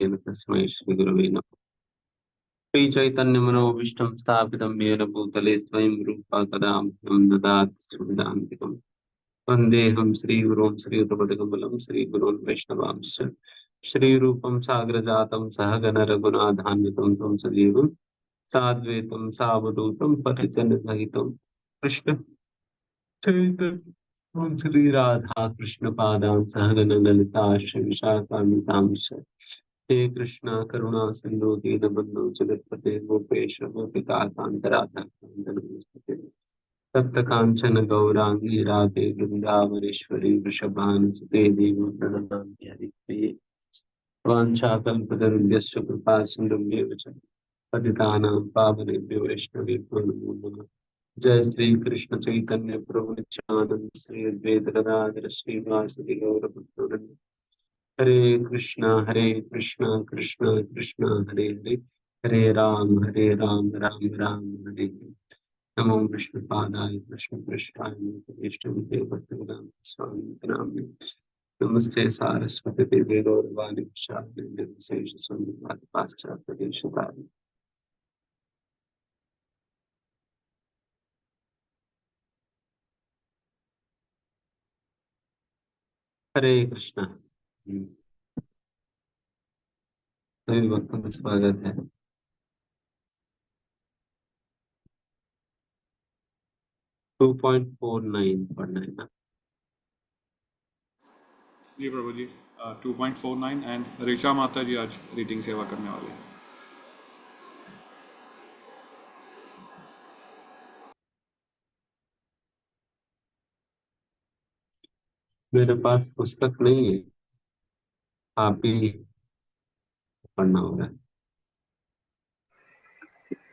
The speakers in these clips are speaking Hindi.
तस्मै श्री गुरवे नमः। श्री चैतन्य मनोभीष्टं स्थापितं येन भूतले स्वयं रूपा कदा मह्यं ददाति स्वदान्तिकम्। वन्देऽहं श्रीगुरुं श्रीयुतपदकमलं श्रीगुरून् वैष्णवांश्च। श्रीरूपं साग्रजातं सहगण रघुनाथान्वितं तं सजीवं साद्वैतं सावधूतं परिजनसहितं कृष्ण चैतन्य श्री राधा कृष्ण पादां सहगण ललिता श्री विशाखान्वितांश्च। हे कृष्णा करुणा सिंधु दीनबंधु जगत्पते गोपेश गोपिकांतराधाकांत नमोस्तुते। तप्त कांचन गौरांगी राधे वृंदावनेश्वरी वृषभानुसुते देवी प्रणमामि हरिप्रिये। वाञ्छाकल्पतरुभ्यश्च कृपा सिन्धुभ्येव च पतितानां पावनेभ्यो वैष्णवेभ्यो नमो नमः। जय श्री कृष्ण चैतन्य प्रभु नित्यानंद श्री अद्वैत गदाधर श्रीवासदि गौरभक्तवृंद। हरे कृष्णा कृष्णा कृष्णा हरे हरे, हरे राम राम राम हरे हरे। नमो विष्णुपादाय कृष्ण पृष्ठाय भूतवेष्टवे भक्तवेदांत स्वामी नामिने। नमस्ते सारस्वती देवे गौरवाणी प्रसादे निर्विशेष शून्यवाद पाश्चात्य देशतारिणे। हरे कृष्णा। सभी भक्तों का स्वागत है। 2.49 पढ़ना है ना? जी प्रभु जी, 2.49 एंड ऋचा माता जी आज रीडिंग सेवा करने वाले हैं। मेरे पास पुस्तक नहीं है, आप ही पढ़ना होगा।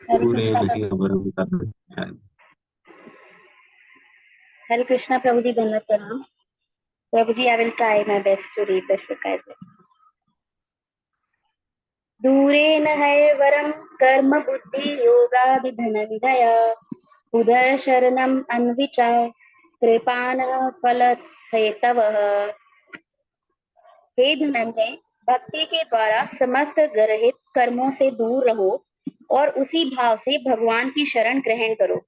हरे पूरे कृष्णा नहीं अवरम करना है। हरे कृष्णा प्रभु जी, धन्यवाद प्रणाम Prabhu ji. I will try my best to read the shloka as well. दूरेन हैवरम कर्म बुद्धि योगादि धनंजय उदर शरणम अन्विचाय कृपान फल हेतवः। हे धनंजय, भक्ति के द्वारा समस्त गर्हित कर्मों से दूर रहो और उसी भाव से भगवान की शरण ग्रहण करो।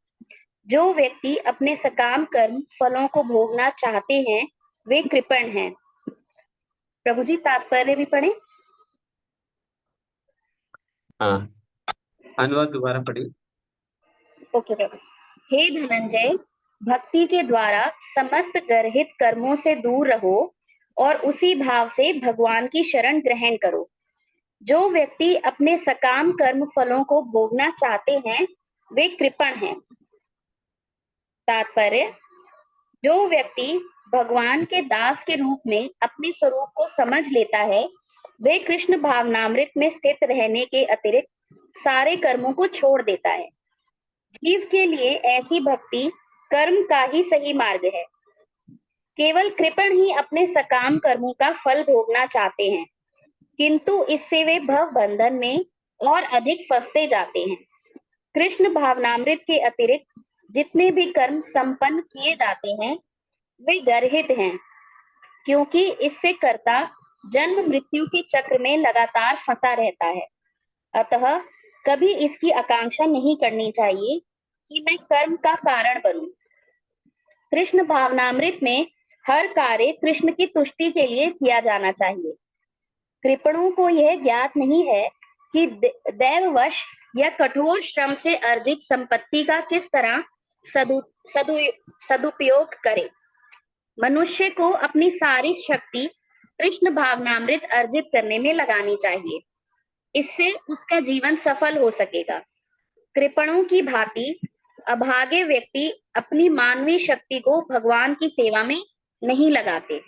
जो व्यक्ति अपने सकाम कर्म फलों को भोगना चाहते हैं वे कृपण हैं। प्रभु जी तात्पर्य भी पढ़े। हाँ, अनुवाद दोबारा पढ़िए। ओके प्रभु। हे धनंजय, भक्ति के द्वारा समस्त गर्हित कर्मों से दूर रहो और उसी भाव से भगवान की शरण ग्रहण करो। जो व्यक्ति अपने सकाम कर्म फलों को भोगना चाहते हैं वे कृपण हैं। तात्पर्य, जो व्यक्ति भगवान के दास के रूप में अपने स्वरूप को समझ लेता है वे कृष्ण भावनामृत में स्थित रहने के अतिरिक्त सारे कर्मों को छोड़ देता है। जीव के लिए ऐसी भक्ति कर्म का ही सही मार्ग है। केवल कृपण ही अपने सकाम कर्मों का फल भोगना चाहते हैं, किंतु इससे वे भव बंधन में और अधिक फंसते जाते हैं। कृष्ण भावनामृत के अतिरिक्त जितने भी कर्म संपन्न किए जाते हैं वे गर्हित हैं, क्योंकि इससे कर्ता जन्म मृत्यु के चक्र में लगातार फंसा रहता है। अतः कभी इसकी आकांक्षा नहीं करनी चाहिए कि मैं कर्म का कारण बनूं। कृष्ण भावनामृत में हर कार्य कृष्ण की तुष्टि के लिए किया जाना चाहिए। कृपणों को यह ज्ञात नहीं है कि दैववश या कठोर श्रम से अर्जित संपत्ति का किस तरह सदुपयोग करे। मनुष्य को अपनी सारी शक्ति कृष्ण भावनामृत अर्जित करने में लगानी चाहिए। इससे उसका जीवन सफल हो सकेगा। कृपणों की भांति अभागे व्यक्ति अपनी मानवीय शक्ति को भगवान की सेवा में नहीं लगाते।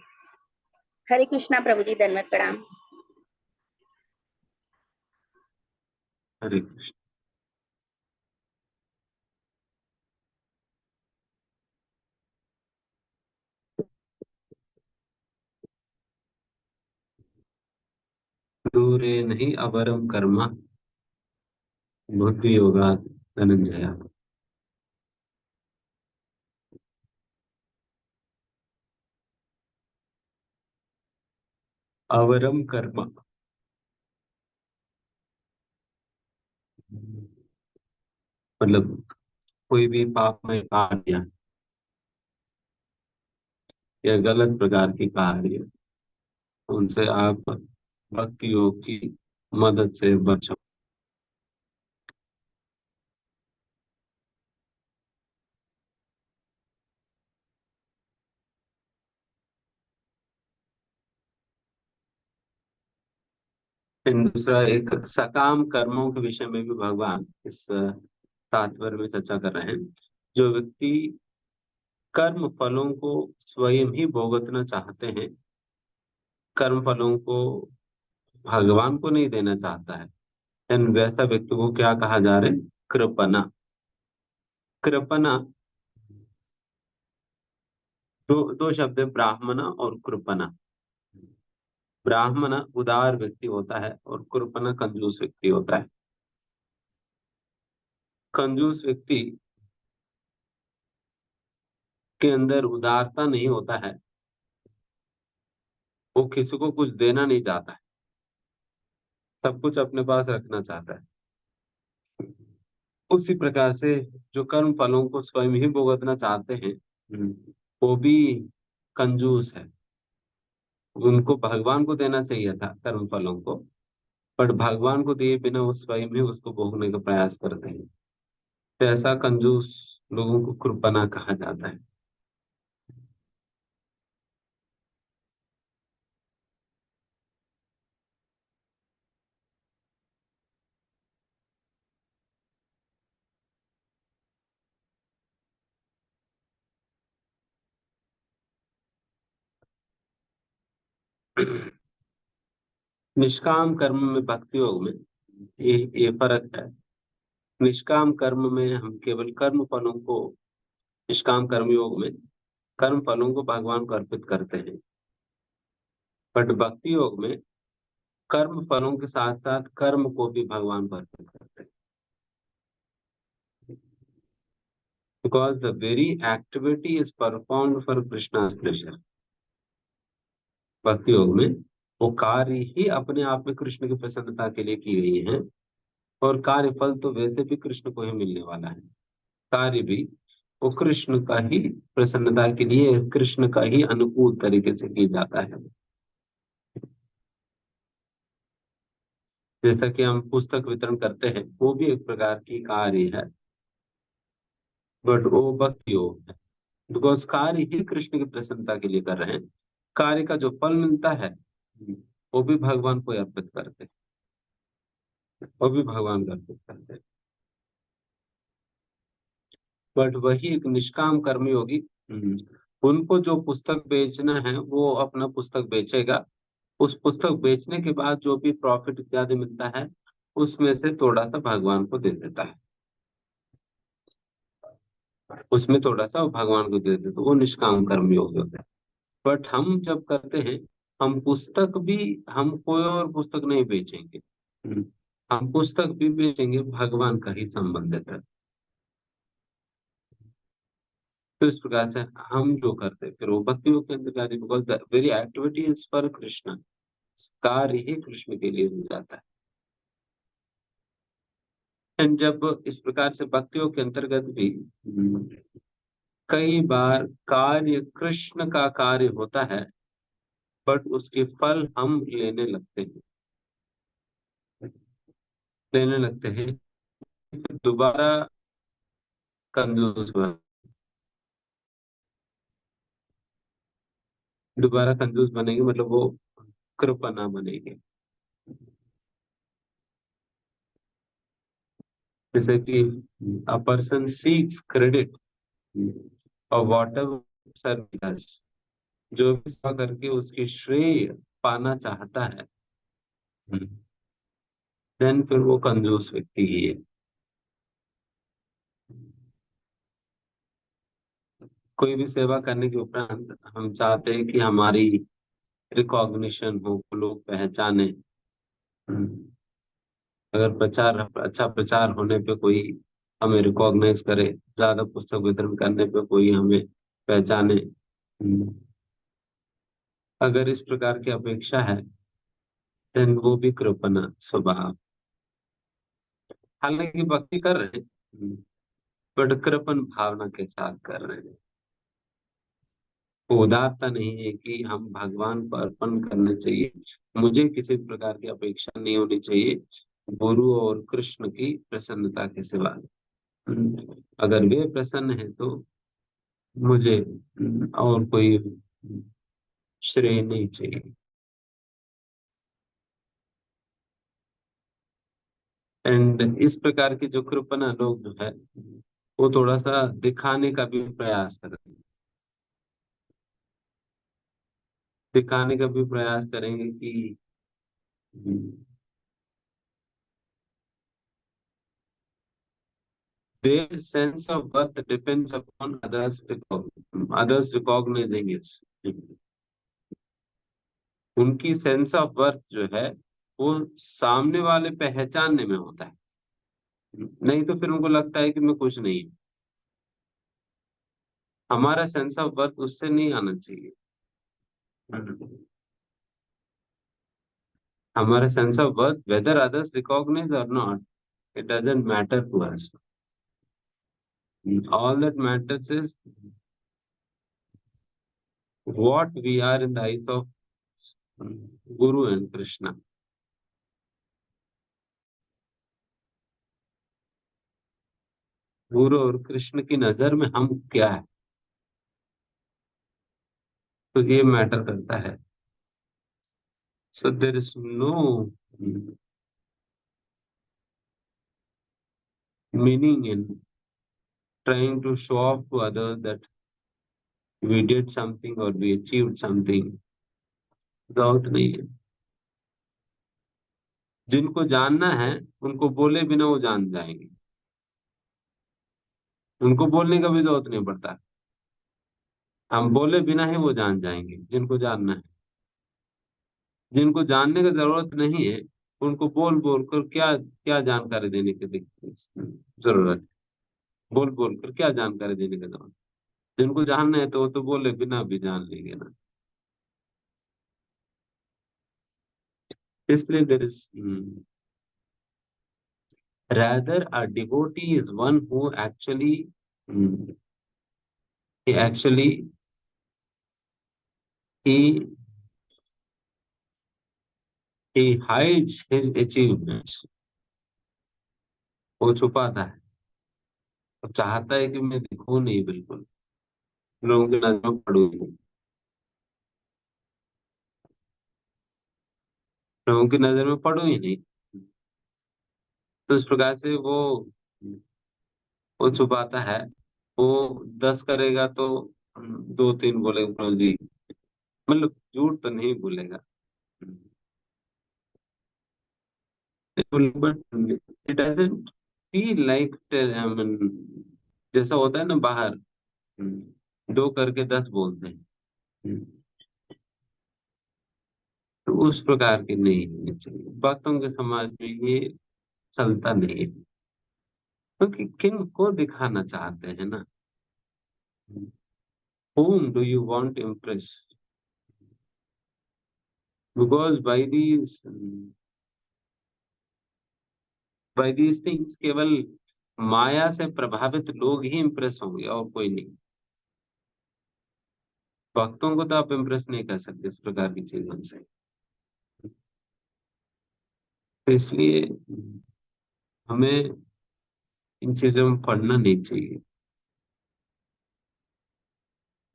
हरे कृष्णा प्रभु जी, धन्यवाद प्रणाम। हरे कृष्ण। दूरे नहीं अवरम कर्मा बुद्धि योगा धनंजय। अवरम कर्म मतलब कोई भी पाप में कार्य या गलत प्रकार की कार्य, उनसे आप भक्ति योग की मदद से बचो। फिर दूसरा, एक सकाम कर्मों के विषय में भी भगवान इस तात्पर्य में चर्चा कर रहे हैं। जो व्यक्ति कर्म फलों को स्वयं ही भुगतना चाहते हैं, कर्म फलों को भगवान को नहीं देना चाहता है, लेकिन वैसा व्यक्ति को क्या कहा जा रहा है? कृपना। कृपना, दो दो शब्द है, ब्राह्मणा और कृपना। ब्राह्मण उदार व्यक्ति होता है और कृपना कंजूस व्यक्ति होता है। कंजूस व्यक्ति के अंदर उदारता नहीं होता है, वो किसी को कुछ देना नहीं चाहता है, सब कुछ अपने पास रखना चाहता है। उसी प्रकार से जो कर्म फलों को स्वयं ही भुगतना चाहते हैं, वो भी कंजूस है। उनको भगवान को देना चाहिए था कर्म फलों को, पर भगवान को दिए बिना वो स्वयं ही उसको भोगने का प्रयास करते हैं। तो ऐसा कंजूस लोगों को कृपना कहा जाता है। निष्काम कर्म में, भक्ति योग में ये फर्क है। निष्काम कर्म में हम केवल कर्म फलों को, निष्काम कर्म योग में कर्म फलों को भगवान को अर्पित करते हैं, बट भक्ति योग में कर्म फलों के साथ साथ कर्म को भी भगवान को अर्पित करते हैं। Because the very activity is performed for Krishna's pleasure. भक्ति योग में वो कार्य ही अपने आप में कृष्ण की प्रसन्नता के लिए की गई है, और कार्य फल तो वैसे भी कृष्ण को ही मिलने वाला है। कार्य भी वो कृष्ण का ही प्रसन्नता के लिए, कृष्ण का ही अनुकूल तरीके से किया जाता है। जैसा कि हम पुस्तक वितरण करते हैं, वो भी एक प्रकार की कार्य है, बट वो भक्ति योग है। बिकॉज कार्य ही कृष्ण की प्रसन्नता के लिए कर रहे हैं, कार्य का जो फल मिलता है वो भी भगवान को अर्पित करते हैं, वो भी भगवान को अर्पित करते हैं। बट वही एक निष्काम कर्मी होगी, उनको जो पुस्तक बेचना है वो अपना पुस्तक बेचेगा। उस पुस्तक बेचने के बाद जो भी प्रॉफिट इत्यादि मिलता है, उसमें से थोड़ा सा भगवान को दे देता है, उसमें थोड़ा सा वो भगवान को दे देता है, तो वो निष्काम कर्म योग होता है। बट हम जब करते हैं, हम पुस्तक भी, हम कोई और पुस्तक नहीं बेचेंगे, हम पुस्तक भी बेचेंगे, भगवान का ही संबंधित है। तो इस प्रकार से हम जो करते हैं, फिर वो भक्ति योग के अंदर कार्य, because the very activity is for Krishna, कार्य ही कृष्ण के लिए हो जाता है। एंड जब इस प्रकार से भक्ति योग के अंतर्गत भी कई बार कार्य कृष्ण का कार्य होता है, बट उसके फल हम लेने लगते हैं, दोबारा कंजूस बन दोबारा कंजूस बनेंगे, मतलब वो कृपणा बनेंगे। जैसे कि अ पर्सन सीक्स क्रेडिट और वॉट एवर सर्विस, जो भी सेवा करके उसके श्रेय पाना चाहता है, देन फिर वो कंजूस व्यक्ति ही है। कोई भी सेवा करने के उपरांत हम चाहते हैं कि हमारी रिकॉग्निशन हो, लोग पहचाने। हम्म, अगर प्रचार, अच्छा प्रचार होने पे कोई हमें रिकॉग्नाइज करे, ज्यादा पुस्तक वितरण करने पे कोई हमें पहचाने, अगर इस प्रकार की अपेक्षा है, देन वो भी कृपणा स्वभाव। हालांकि भक्ति कर रहे हैं, बट कृपण भावना के साथ कर रहे हैं। उदारता नहीं है कि हम भगवान को अर्पण करने चाहिए, मुझे किसी प्रकार की अपेक्षा नहीं होनी चाहिए गुरु और कृष्ण की प्रसन्नता के सिवा। अगर वे प्रसन्न है तो मुझे और कोई श्रेय नहीं चाहिए। एंड इस प्रकार के जो कृपणा लोग जो है वो थोड़ा सा दिखाने का भी प्रयास करते हैं, दिखाने का भी प्रयास करेंगे कि their sense of worth depends upon others recognizing it। उनकी सेंस ऑफ वर्थ जो है वो सामने वाले पहचानने में होता है, नहीं तो फिर उनको लगता है कि मैं कुछ नहीं हूं। हमारा सेंस ऑफ वर्थ उससे नहीं आना चाहिए। हमारा sense of worth whether others recognise और not, it doesn't matter to us. All that matters is what we are in the eyes of Guru and Krishna. गुरु और कृष्ण की नजर में हम क्या है, तो ये मैटर करता है। So there is no meaning in trying to show off to others that we did something or we achieved something। जरूरत नहीं है। जिनको जानना है उनको बोले बिना वो जान जाएंगे, उनको बोलने का भी जरूरत नहीं पड़ता, हम बोले बिना ही वो जान जाएंगे जिनको जानना है। जिनको जानने की जरूरत नहीं है उनको बोल बोल कर क्या क्या जानकारी देने की जरूरत है, बोल बोल कर क्या जानकारी देने की जरूरत। जिनको जानना है तो वो तो बोले बिना भी जान लेंगे ना। इसलिए there is rather a devotee is one who actually he he hides his achievements। वो छुपाता है और चाहता है कि मैं दिखूं नहीं, बिल्कुल लोगों की नजर में पड़ू नहीं, लोगों की नजर में पड़ू ही नहीं। तो इस प्रकार से वो छुपाता है। वो 10 करेगा तो 2-3 बोलेगा प्रभु जी, मतलब झूठ तो नहीं बोलेगा, but it doesn't feel like, जैसा होता है ना बाहर 2 करके 10 बोलते हैं। हम्म, तो उस प्रकार की नहीं होनी चाहिए भक्तों के समाज में, ये चलता नहीं है। क्योंकि किन को दिखाना चाहते हैं ना, whom do you want to impress? Because by these things केवल माया से प्रभावित लोग ही इम्प्रेस होंगे और कोई नहीं। भक्तों को तो आप इम्प्रेस नहीं कर सकते इस प्रकार की चीजों से। तो इसलिए हमें इन चीजों में पढ़ना नहीं चाहिए।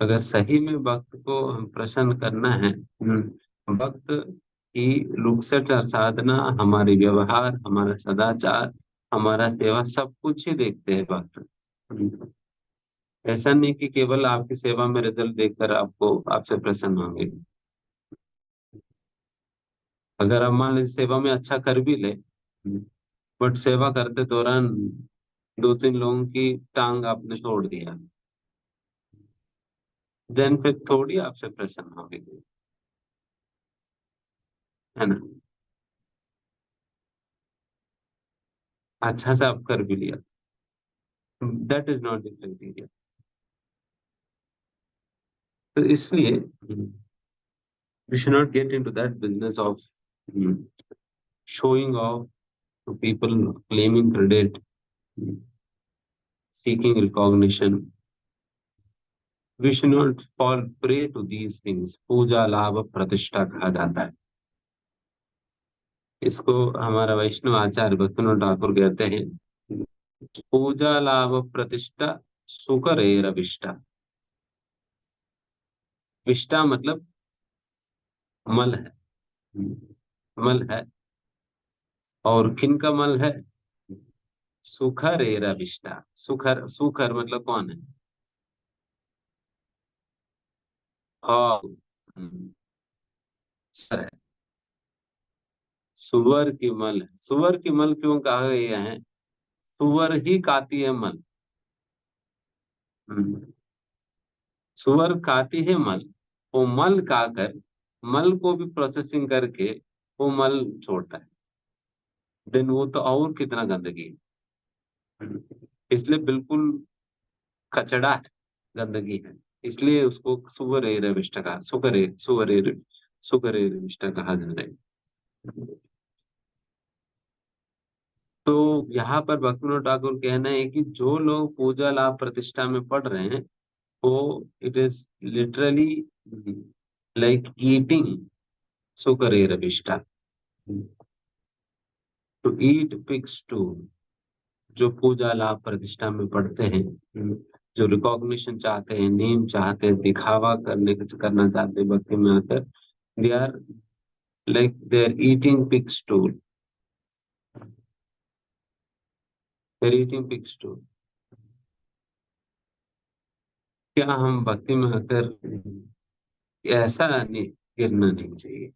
अगर सही में भक्त को हम प्रसन्न करना है, भक्त की लुक्सट साधना, हमारे व्यवहार, हमारा सदाचार, हमारा सेवा, सब कुछ ही देखते हैं भक्त। ऐसा नहीं कि केवल आपकी सेवा में रिजल्ट देखकर आपको आपसे प्रसन्न होंगे। अगर आप मान लीजिए सेवा में अच्छा कर भी ले, बट सेवा करते दौरान 2-3 लोगों की टांग आपने तोड़ दिया, देन फिर थोड़ी आपसे प्रसन्न होंगे, है ना। अच्छा से आप कर भी लिया, that is not the criteria. तो इसलिए we should not get into that business of showing off to people claiming credit, seeking recognition. We should not fall prey to these things. पूजा लाभ प्रतिष्ठा कहा जाता है इसको। हमारा वैष्णव आचार्य भक्तिनाथ ठाकुर कहते हैं, पूजा लाभ प्रतिष्ठा सुख रेर विष्टा। विष्टा मतलब मल है, मल है। और किन का मल है? सुखर एरा विष्टा। सुखर, सुखर मतलब कौन है? और सर है, सुअर की मल है। सुअर की मल क्यों कहा गया है? सुअर ही खाती है मल। सुअर खाती है मल, वो मल खाकर, मल को भी प्रोसेसिंग करके वो मल छोड़ता है। देन वो तो और कितना गंदगी है। इसलिए बिल्कुल कचड़ा है, गंदगी है। इसलिए उसको सुअर एरविष्ट कहा, सुअर एरविष्ट कहा जा रहा है। तो यहाँ पर भक्तिविनोद ठाकुर कहना है कि जो लोग पूजा लाभ प्रतिष्ठा में पढ़ रहे हैं, वो it is literally like eating सुकर एरविष्टा, टू ईट पिग्स टू। जो पूजा लाभ प्रतिष्ठा में पढ़ते हैं, जो रिकॉग्निशन चाहते हैं, नेम चाहते हैं, दिखावा करना चाहते हैं भक्ति में आकर, they are like they are eating pig stool, they are eating pig stool. क्या हम भक्ति में आकर ऐसा नहीं गिरना नहीं चाहिए,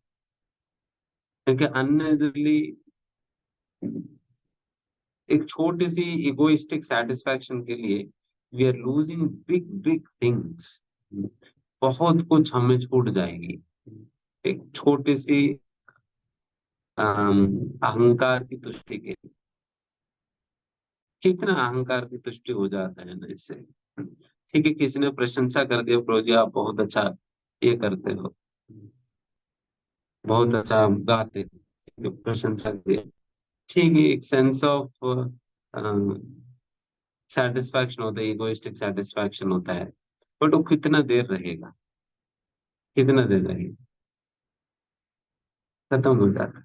क्योंकि अननेसेसरली एक छोटी सी इगोइस्टिक सेटिस्फैक्शन के लिए we are losing big big things. बहुत कुछ हमें छूट जाएगी एक छोटी सी अहंकार की तुष्टि के लिए। कितना अहंकार की तुष्टि हो जाता है ना इससे। ठीक है, किसी ने प्रशंसा कर दिया, प्रभु जी आप बहुत अच्छा ये करते हो, बहुत अच्छा आप गाते हो, प्रशंसा दिया, ठीक है, एक सेंस ऑफ सेटिस्फैक्शन होता है, इगोइस्टिक सेटिस्फैक्शन होता है। बट वो कितना देर रहेगा, कितना देर रहेगा, खत्म हो जाता है।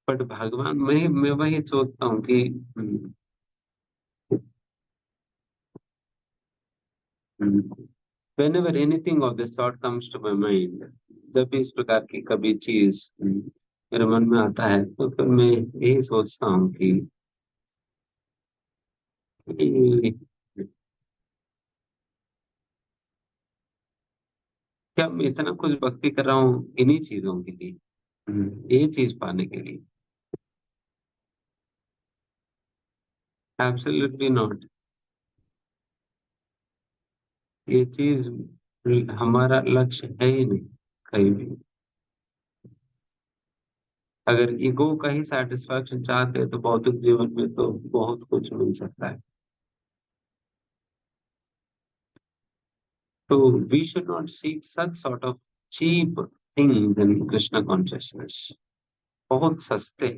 बट भगवान, मैं वही सोचता हूँ कि whenever anything of this sort comes to my mind, जब भी इस प्रकार की कभी चीज मेरे मन में आता है, तो फिर मैं यही सोचता हूँ कि क्या मैं इतना कुछ भक्ति कर रहा हूँ इन्हीं चीजों के लिए, ये चीज पाने के लिए? Absolutely not. ये चीज हमारा लक्ष्य है ही नहीं कहीं भी। अगर ईगो का ही सेटिस्फैक्शन चाहते हैं तो भौतिक जीवन में तो बहुत कुछ मिल सकता है। तो we should not seek such sort of cheap things in Krishna consciousness. बहुत सस्ते,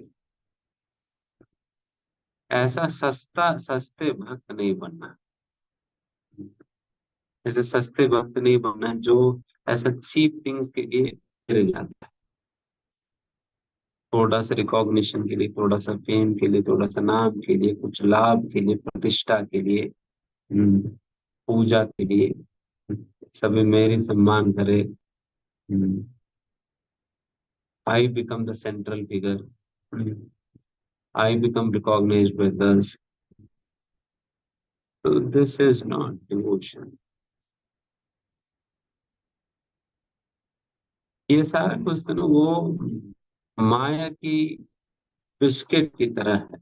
ऐसा सस्ता सस्ते भक्त नहीं बनना। ऐसे सस्ते भक्त नहीं बनना जो ऐसा चीप थिंग्स के लिए गिर जाता है। थोड़ा सा रिकॉग्निशन के लिए, थोड़ा सा फेम के लिए, थोड़ा सा नाम के लिए, कुछ लाभ के लिए, प्रतिष्ठा के लिए, हम्म, पूजा के लिए, सभी मेरी सम्मान करे, I become the central figure, I become recognised by others. So this is not devotion. ये सारा कुछ तो ना वो माया की बिस्किट की तरह है।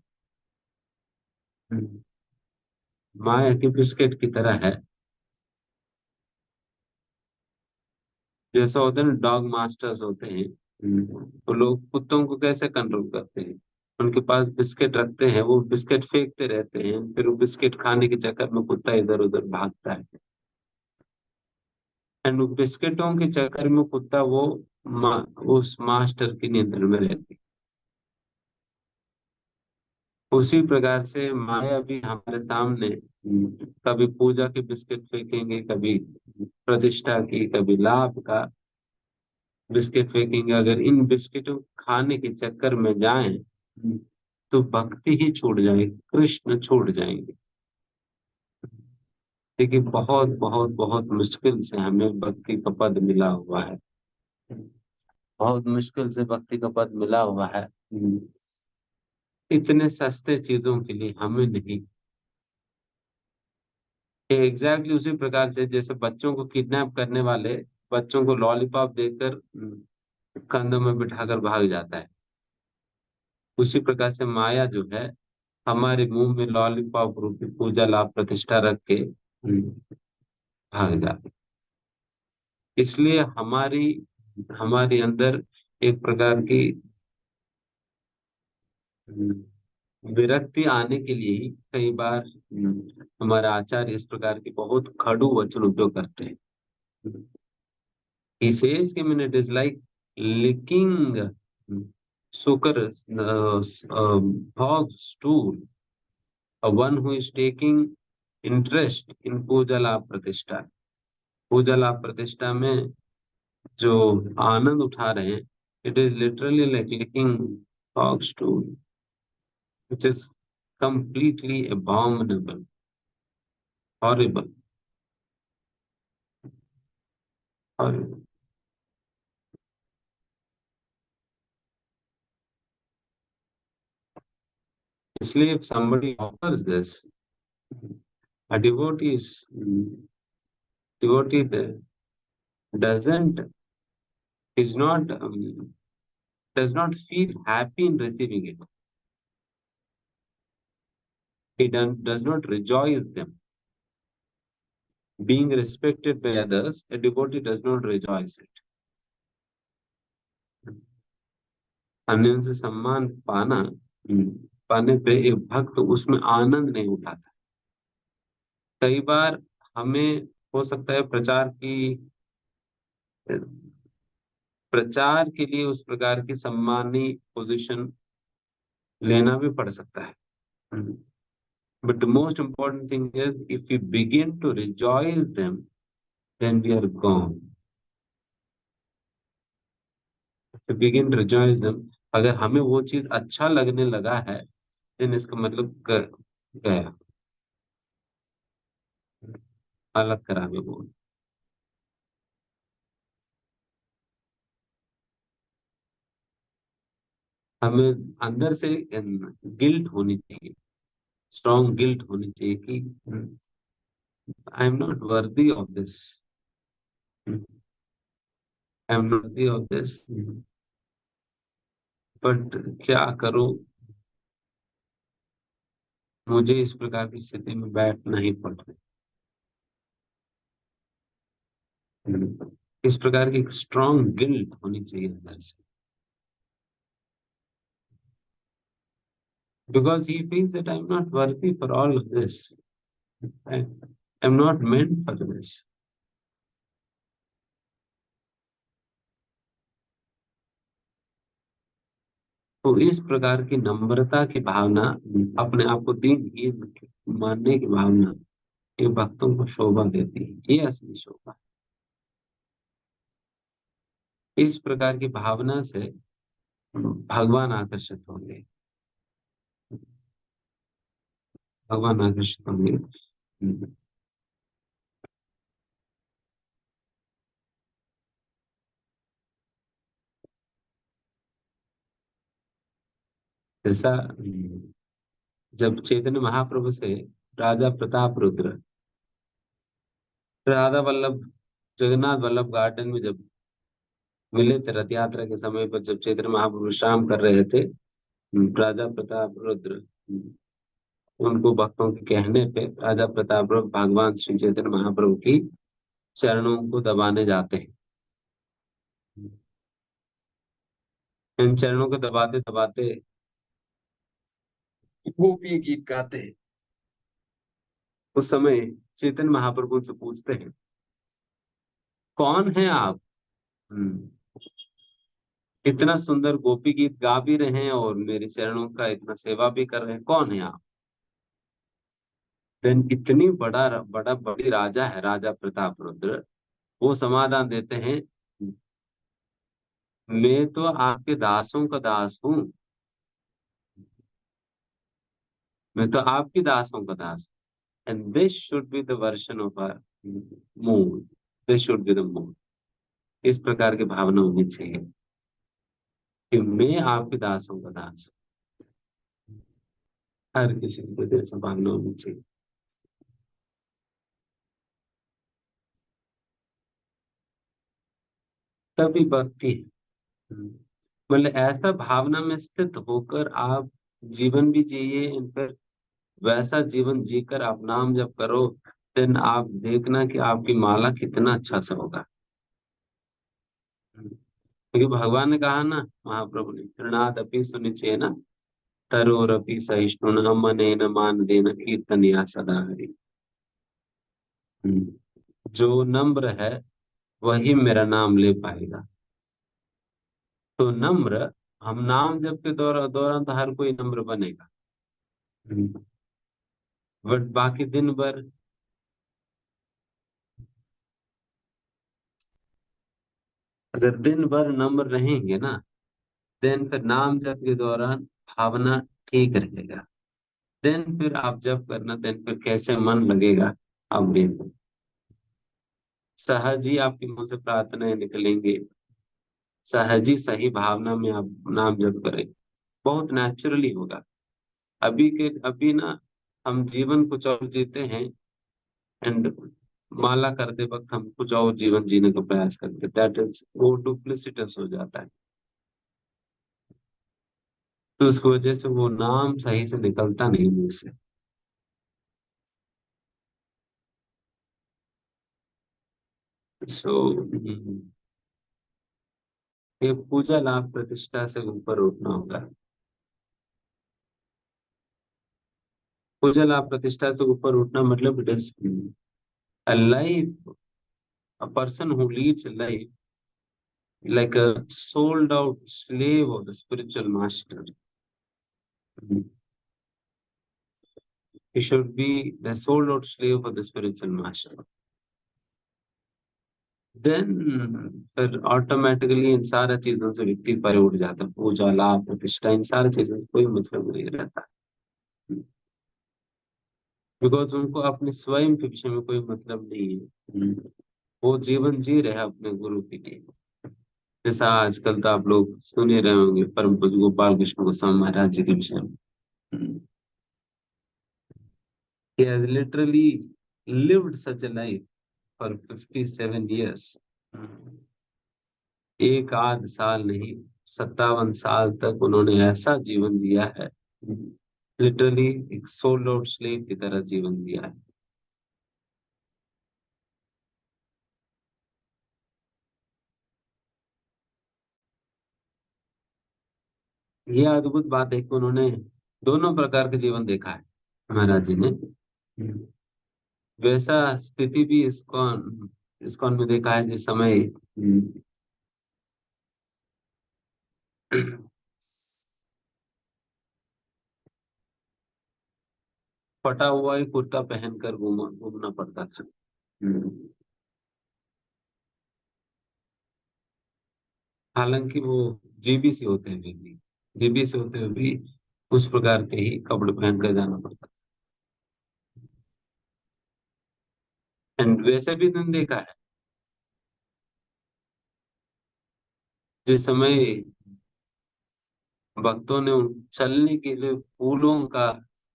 माया की बिस्किट की तरह है। जैसा होता है ना, डॉग मास्टर्स होते हैं, तो लोग कुत्तों को कैसे कंट्रोल करते हैं? उनके पास बिस्किट रखते हैं, वो बिस्किट फेंकते रहते हैं, फिर वो बिस्किट खाने के चक्कर में कुत्ता इधर उधर भागता है, एंड वो बिस्किटों के चक्कर में कुत्ता वो उस मास्टर के नियंत्रण में रहती है। उसी प्रकार से माया भी हमारे सामने कभी पूजा के बिस्किट फेंकेंगे, कभी प्रतिष्ठा की, कभी लाभ का बिस्किट फेंकेंगे। अगर इन बिस्किटों खाने के चक्कर में जाएं तो भक्ति ही छूट जाएगी, कृष्ण छूट जाएंगे। देखिए बहुत बहुत बहुत मुश्किल से हमें भक्ति का पद मिला हुआ है, बहुत मुश्किल से भक्ति का पद मिला हुआ है। इतने सस्ते चीजों के लिए हमें नहीं। एग्जैक्टली उसी प्रकार से जैसे बच्चों को किडनैप करने वाले बच्चों को लॉलीपॉप देकर कंधों में बिठाकर भाग जाता है, उसी प्रकार से माया जो है हमारे मुंह में लॉलीपॉप रूपी पूजा लाभ प्रतिष्ठा रख के भाग जाती है। इसलिए हमारी अंदर एक प्रकार की विरक्ति आने के लिए ही कई बार हमारे आचार्य इस प्रकार के बहुत खड़ू वचन उपयोग करते हैं। He says कि it is like licking sugar hog stool, one who is taking interest in पूजा लाभ प्रतिष्ठा। पूजा लाभ प्रतिष्ठा में जो आनंद उठा रहे हैं, it is literally like licking hog stool, which is completely abominable, horrible, horrible. इसलिए if somebody offers this, a devotee doesn't is not does not feel happy in receiving it. He does not rejoice them. Being respected by others, a devotee does not rejoice it. अन्यों से सम्मान पाने पे एक भक्त उसमें आनंद नहीं उठाता। कई बार हमें हो सकता है प्रचार के लिए उस प्रकार की सम्मानी पोजीशन लेना भी पड़ सकता है। But the most important thing is if we begin to rejoice them, then we are gone. If we begin to rejoice them, अगर हमें वो चीज अच्छा लगने लगा है, then इसका मतलब गया, हालत खराब है वो। हमें अंदर से गिल्ट होनी चाहिए, स्ट्रॉन्ग गिल्ट होनी चाहिए कि I am not worthy of this, I am not worthy of this, but क्या करूं, मुझे इस प्रकार की स्थिति में बैठना ही पड़ रहा है। इस प्रकार की स्ट्रॉन्ग गिल्ट होनी चाहिए अंदर से, because he feels that I'm not worthy for all of this. I'm not meant for this. तो इस प्रकार की नम्रता की भावना, अपने आप को दीनहीन मानने की भावना, ये भक्तों को शोभा देती है। ये असली शोभा। इस प्रकार की भावना से भगवान आकर्षित होंगे, भगवान आकर्षित होंगे। जैसा जब चैतन्य महाप्रभु से राजा प्रताप रुद्र राधा वल्लभ जगन्नाथ वल्लभ गार्डन में जब मिले थे रथ यात्रा के समय पर, जब चैतन्य महाप्रभु विश्राम कर रहे थे, राजा प्रताप रुद्र उनको भक्तों के कहने पे राजा प्रताप रुद्र भगवान श्री चैतन्य महाप्रभु की चरणों को दबाने जाते हैं। इन चरणों को दबाते दबाते गोपी गीत गाते हैं। उस समय चैतन्य महाप्रभु से पूछते हैं, कौन है आप? इतना सुंदर गोपी गीत गा भी रहे हैं और मेरे चरणों का इतना सेवा भी कर रहे हैं, कौन है आप? देन इतनी बड़ी राजा है, राजा प्रताप रुद्र, वो समाधान देते हैं, मैं तो आपके दासों का दास हूँ, मैं तो आपकी दासों का दास, and this should be the version of a mood, this should be the mood. इस प्रकार की भावना होनी चाहिए कि मैं आपके दासों का दास हूं। हर किसी को ऐसा भावना होनी चाहिए, तभी भक्ति है। मतलब ऐसा भावना में स्थित होकर आप जीवन भी जिए, and फिर वैसा जीवन जीकर आप नाम जब करो, देन आप देखना कि आपकी माला कितना अच्छा सा होगा। क्योंकि भगवान ने कहा ना, महाप्रभु ने, तृणादपि सुनिचेन तरोरपि सहिष्णुना मनेन मानदेन कीर्तनिया सदा हरि। जो नम्र है वही मेरा नाम ले पाएगा। तो नम्र, हम नाम जप के दौरान तो हर कोई नम्र बनेगा, बट बाकी दिन भर अगर दिन भर नम्र रहेंगे ना, देन फिर नाम जप के दौरान भावना ठीक रहेगा, देन फिर आप जप करना, देन फिर कैसे मन लगेगा आप देखो। सहज ही आपके मुंह से प्रार्थनाएं निकलेंगे, सहज ही सही भावना में आप नाम जप करें, बहुत नेचुरली होगा। अभी ना हम जीवन कुछ और जीते हैं, एंड माला करते वक्त हम कुछ और जीवन जीने का प्रयास करते, दैट इज वो डुप्लिसिटस हो जाता है। तो उसकी वजह से वो नाम सही से निकलता नहीं मुंह से। सो ये पूजा लाभ प्रतिष्ठा से ऊपर उठना होगा। पूजा लाभ प्रतिष्ठा से ऊपर उठना मतलब it is a life, a person who leads a life like a sold out slave of the spiritual master. He should be the sold out slave of the spiritual master. Then फिर ऑटोमेटिकली इन सारा चीजों से व्यक्ति परे उठ जाता है, पूजा लाभ प्रतिष्ठा इन सारी चीजों से कोई मतलब नहीं रहता, बिकॉज उनको अपने स्वयं के विषय में कोई मतलब नहीं है। वो जीवन जी रहे हैं अपने गुरु के लिए। जैसा आजकल तो आप लोग सुन ही रहे होंगे परम पूज्य गोपाल कृष्ण गोस्वामी महाराज जी के विषय में। He has literally lived such a life for 57 years. एक आध साल नहीं, 57 साल तक उन्होंने ऐसा जीवन दिया है, लिटरली एक सोल आउट स्लेव की तरह जीवन दिया है। ये अद्भुत बात है कि उन्होंने दोनों प्रकार के जीवन देखा है महाराज जी ने। वैसा स्थिति भी इस्कॉन इस्कॉन में देखा है, जिस समय फटा हुआ ही कुर्ता पहनकर घूमना पड़ता था। हालांकि वो जीबीसी होते हैं, भी जीबीसी होते हुए भी उस प्रकार के ही कपड़े पहनकर जाना पड़ता। एंड वैसे भी दिन देखा है जिस समय भक्तों ने चलने के लिए फूलों का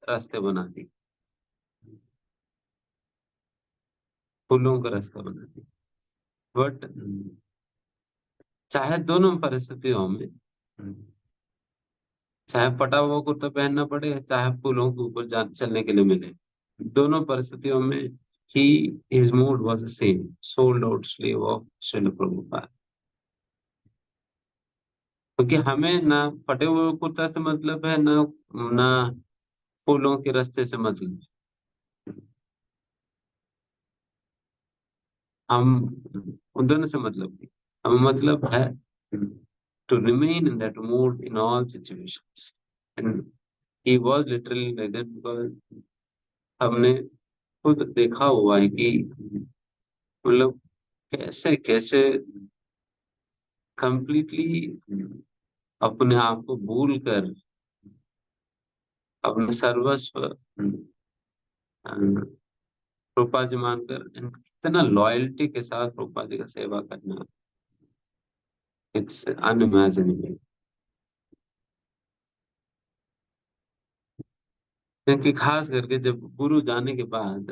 रास्ते बना दी, फूलों का रास्ता बना दी। बट चाहे दोनों परिस्थितियों में, चाहे फटा हुआ कुर्ता पहनना पड़े, चाहे फूलों के ऊपर चलने के लिए मिले, दोनों परिस्थितियों में ही his mood was the same, sold out slave of Srila Prabhupada। क्योंकि हमें ना फटे हुए कुर्ता से मतलब है, ना ना फूलों के रास्ते से मतलब है। हम उन दोनों से मतलब नहीं, हमें मतलब है to remain in that mood in all situations. And he was literally like that because हमने खुद देखा हुआ है कि मतलब कैसे कैसे कंप्लीटली अपने आप को भूल कर अपने सर्वस्व रूपा जी मानकर and कितना लॉयल्टी के साथ रूपा जी का सेवा करना, इट्स अनइमेजिनेबल। क्योंकि खास करके जब गुरु जाने के बाद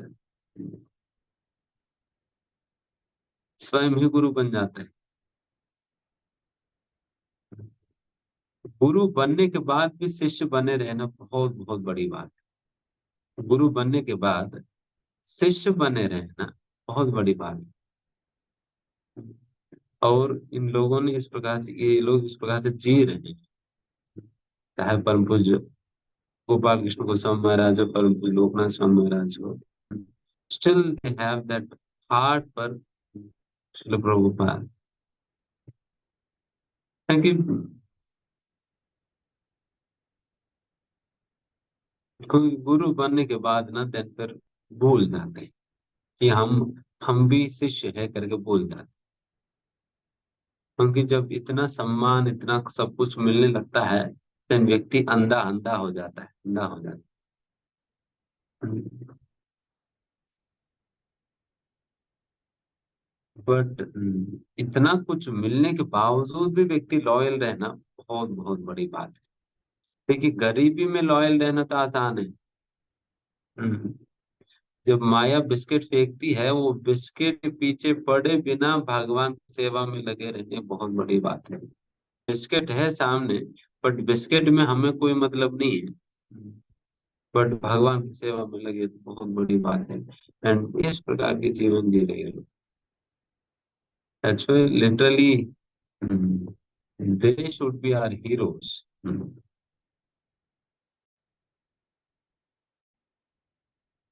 स्वयं ही गुरु बन जाता है। गुरु बनने के बाद भी शिष्य बने रहना बहुत बहुत बड़ी बात है। गुरु बनने के बाद शिष्य बने रहना बहुत बड़ी बात है। और इन लोगों ने इस प्रकार से, ये लोग इस प्रकार से जी रहे हैं, चाहे परम पूज्य गोपाल कृष्ण गोस्वामी महाराज हो, परम पूज्य लोकनाथ स्वामी महाराज हो, still they have that heart पर श्रील प्रभुपाद। क्योंकि कोई गुरु बनने के बाद ना देन फिर भूल जाते हैं कि हम भी शिष्य है करके भूल जाते हैं। क्योंकि जब इतना सम्मान, इतना सब कुछ मिलने लगता है, देन व्यक्ति अंधा अंधा हो जाता है, अंधा हो जाता है। बट इतना कुछ मिलने के बावजूद भी व्यक्ति लॉयल रहना बहुत बहुत बड़ी बात है। देखिए, गरीबी में लॉयल रहना तो आसान है। हम्म, जब माया बिस्किट फेंकती है, वो बिस्किट के पीछे पड़े बिना भगवान की सेवा में लगे रहने बहुत बड़ी बात है। बिस्किट है सामने, बट बिस्किट में हमें कोई मतलब नहीं है, बट भगवान की सेवा में लगे तो बहुत बड़ी बात है। एंड इस प्रकार के जीवन जी रहे हैं। That's why literally they should be our heroes.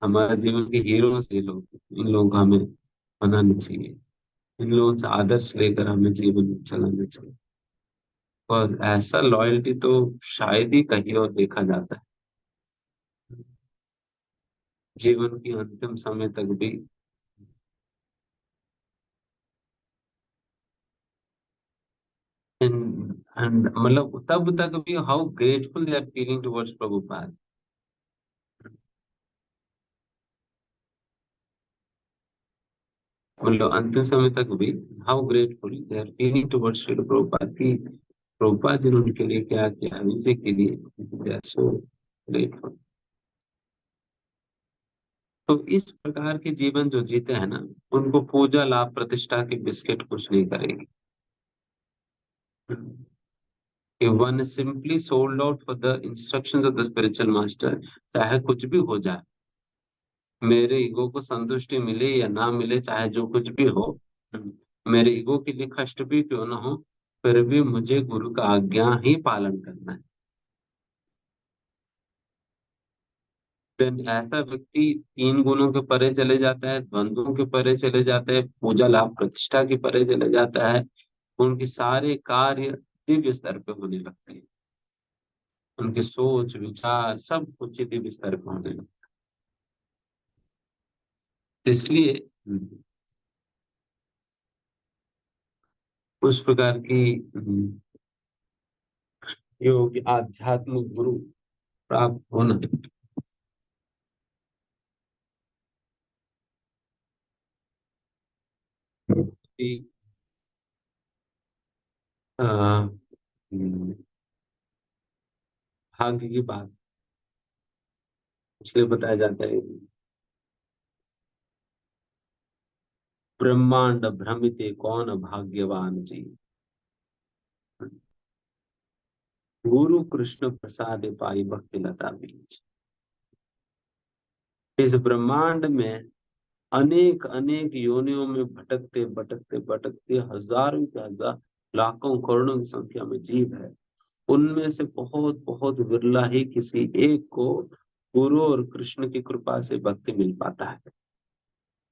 हमारे जीवन के हीरोज ये लोग, इन लोगों को हमें बनाना चाहिए, इन लोगों से आदर्श लेकर हमें जीवन में चलाना चाहिए। और ऐसा लॉयल्टी तो शायद ही कहीं और देखा जाता है, जीवन की अंतिम समय तक भी। एंड मतलब तब तक भी how grateful they are feeling towards Prabhupada. मतलब अंतिम समय तक भी how grateful they are feeling towards Srila Prabhupada की प्रभुपाद जी ने उनके लिए क्या किया, इसी के लिए दे आर सो ग्रेटफुल। तो इस प्रकार के जीवन जो जीते हैं ना, उनको पूजा लाभ प्रतिष्ठा के बिस्किट कुछ नहीं करेगी। One simply sold out for the instructions of the spiritual master, चाहे कुछ भी हो जाए, मेरे ईगो को संतुष्टि मिले या ना मिले, चाहे जो कुछ भी हो, मेरे ईगो के लिए कष्ट भी क्यों ना हो, फिर भी मुझे गुरु का आज्ञा ही पालन करना है। देन ऐसा व्यक्ति तीन गुणों के परे चले जाता है, द्वंद्वों के परे चले जाता है, पूजा लाभ प्रतिष्ठा के परे चले जाता है। उनके सारे कार्य दिव्य स्तर पे होने लगते हैं, उनके सोच विचार सब कुछ दिव्य स्तर पे होने लगते हैं। इसलिए उस प्रकार की योग आध्यात्मिक गुरु प्राप्त होना की अ, हम्म, भाग्य की बात। इसलिए बताया जाता है, ब्रह्मांड भ्रमिते कौन भाग्यवान जी, गुरु कृष्ण प्रसाद पाई भक्ति लता बीज। इस ब्रह्मांड में अनेक अनेक योनियों में भटकते भटकते भटकते हजारों के हजार, लाखों करोड़ों की संख्या में जीव है। उनमें से बहुत बहुत विरला ही किसी एक को गुरु और कृष्ण की कृपा से भक्ति मिल पाता है।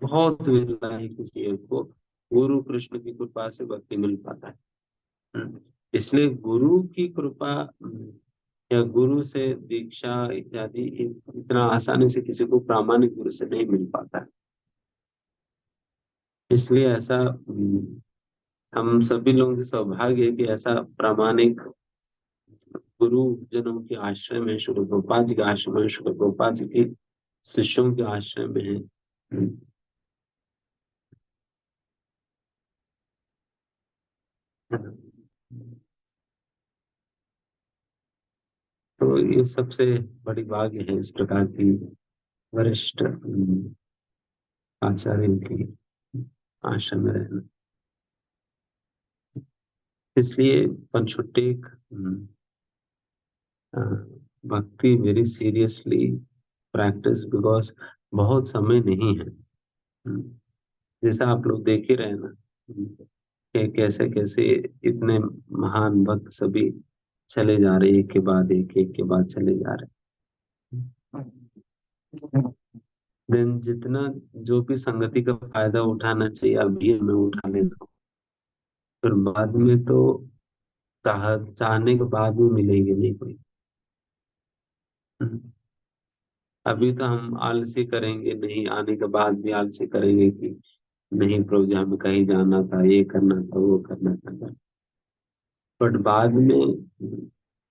बहुत विरला ही किसी एक को गुरु कृष्ण की कृपा से भक्ति मिल पाता है। इसलिए गुरु की कृपा या गुरु से दीक्षा इत्यादि इतना आसानी से किसी को प्रामाणिक गुरु से नहीं मिल पाता है। इसलिए ऐसा हम सभी लोगों की सौभाग्य है कि ऐसा प्रामाणिक गुरु जनों के आश्रय में, श्री प्रभुपाद जी के आश्रय में, श्री प्रभुपाद जी के शिष्यों के आश्रय में है। तो ये सबसे बड़ी भाग्य है इस प्रकार की वरिष्ठ आचार्य की आश्रम में रहना। इसलिए पंचुट्टेक भक्ति वेरी सीरियसली प्रैक्टिस, बिकॉज बहुत समय नहीं है। जैसा आप लोग देख ही रहे हैं ना कि कैसे कैसे इतने महान भक्त सभी चले जा रहे, एक के बाद एक के बाद चले जा रहे। देन जितना जो भी संगति का फायदा उठाना चाहिए अभी हमें उठा लेना, फिर बाद में तो चाहने के बाद भी मिलेंगे नहीं कोई। अभी तो हम आलसी करेंगे, नहीं आने के बाद भी आलसी करेंगे कि नहीं प्रभु जी हमें कहीं जाना था, ये करना था, वो करना था, बट बाद में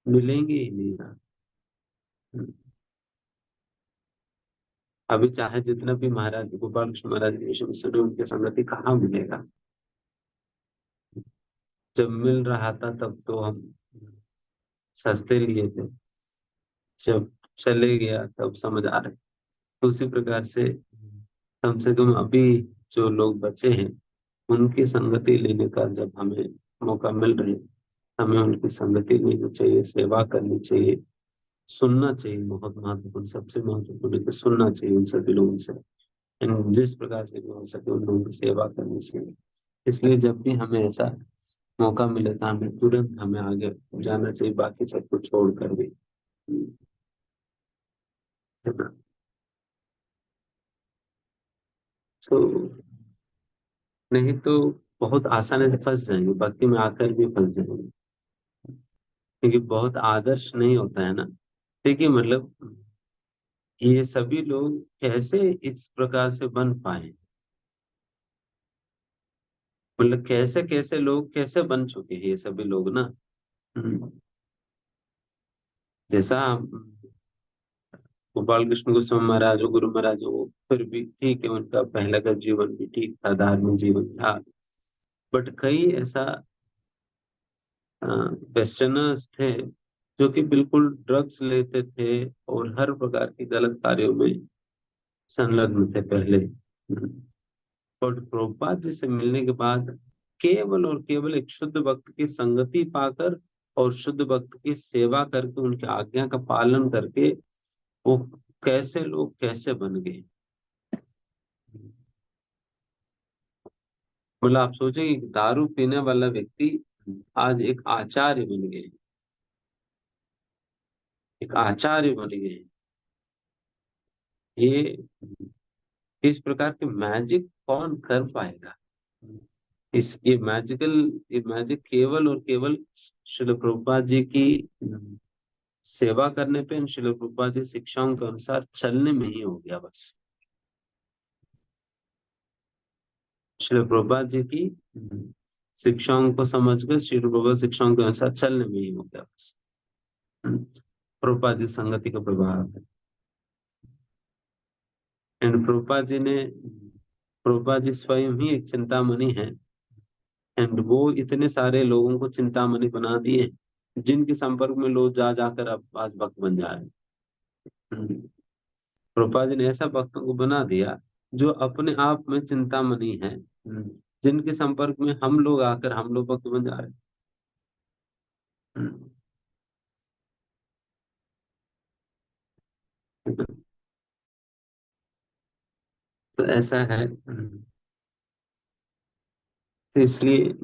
मिलेंगे ही नहीं ना। अभी चाहे जितना भी महाराज गोपाल कृष्ण महाराज के विषय में सुने, उनके संगति कहाँ मिलेगा। जब मिल रहा था तब तो हम सस्ते लिए थे, जब चले गया तब समझ आ रहे। तो उसी प्रकार से कम अभी जो लोग बचे हैं उनकी संगति लेने का जब हमें मौका मिल रही, हमें उनकी संगति लेनी चाहिए, सेवा करनी चाहिए, सुनना चाहिए। बहुत महत्वपूर्ण, सबसे महत्वपूर्ण है कि सुनना चाहिए उन सभी लोगों से, जिस प्रकार से भी हो सके उन लोगों की सेवा करनी चाहिए। इसलिए जब भी हमें ऐसा मौका मिले तो हमें तुरंत हमें आगे जाना चाहिए, बाकी सब कुछ छोड़ कर भी, है ना। तो नहीं तो बहुत आसानी से फंस जाएंगे, भक्ति में आकर भी फंस जाएंगे, क्योंकि बहुत आदर्श नहीं होता है ना। देखिए मतलब ये सभी लोग कैसे इस प्रकार से बन पाए, मतलब कैसे कैसे लोग कैसे बन चुके हैं ये सभी लोग ना। हम्म, जैसा गोपाल कृष्ण गोस्वामी महाराज और गुरु महाराज, वो फिर भी ठीक है, उनका पहले का जीवन भी ठीक था, धार्मिक जीवन था, बट कई ऐसा वेस्टर्नर्स थे जो कि बिल्कुल ड्रग्स लेते थे और हर प्रकार के गलत कार्यों में संलग्न थे पहले। और प्रभुपाद जी से मिलने के बाद केवल और केवल एक शुद्ध भक्त की संगति पाकर और शुद्ध भक्त की सेवा करके, उनकी आज्ञा का पालन करके वो कैसे लोग कैसे बन गए। मतलब आप सोचें कि दारू पीने वाला व्यक्ति आज एक आचार्य बन गए, एक आचार्य बन गए। ये इस प्रकार के मैजिक कौन कर पाएगा। ये मैजिक केवल और केवल श्रील प्रभुपाद जी की सेवा करने पे, श्रील प्रभुपाद जी शिक्षाओं के अनुसार चलने में ही हो गया बस। श्रील प्रभुपाद जी की शिक्षाओं को समझकर श्रील प्रभुपाद शिक्षाओं के अनुसार चलने में ही हो गया बस। प्रभुपाद जी संगति का प्रभाव है। एंड प्रभुपाद जी स्वयं ही एक चिंतामणि है, एंड वो इतने सारे लोगों को चिंतामणि बना दिए जिनके संपर्क में लोग जा जाकर अब आज भक्त बन जा रहे हैं। प्रभुपाद जी ने ऐसा भक्तों को बना दिया जो अपने आप में चिंतामणि है, जिनके संपर्क में हम लोग आकर हम लोग भक्त बन जा रहे हैं। तो ऐसा है। तो इसलिए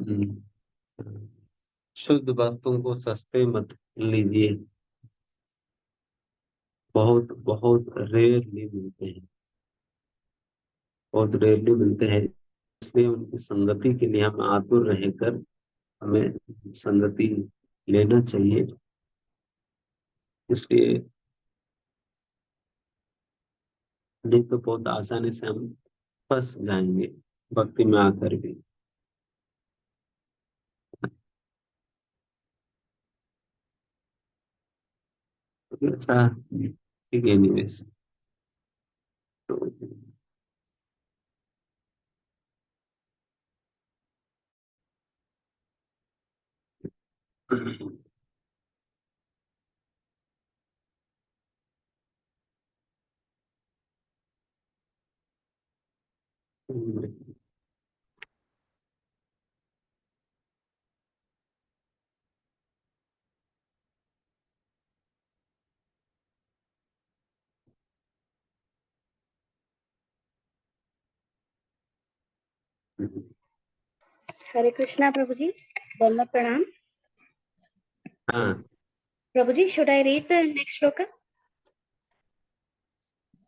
शुद्ध भक्तों को सस्ते मत लीजिए, बहुत बहुत रेयरली मिलते हैं, बहुत रेयरली मिलते हैं। इसलिए उनकी संगति के लिए हम आतुर रहकर हमें संगति लेना चाहिए। इसलिए नहीं तो बहुत आसानी से हम फंस जाएंगे भक्ति में आकर भी। तो ऐसा ठीक है। एनीवेज, तो हरे कृष्णा प्रभु जी, दंडवत प्रणाम। हाँ प्रभु जी, should I read the next shloka?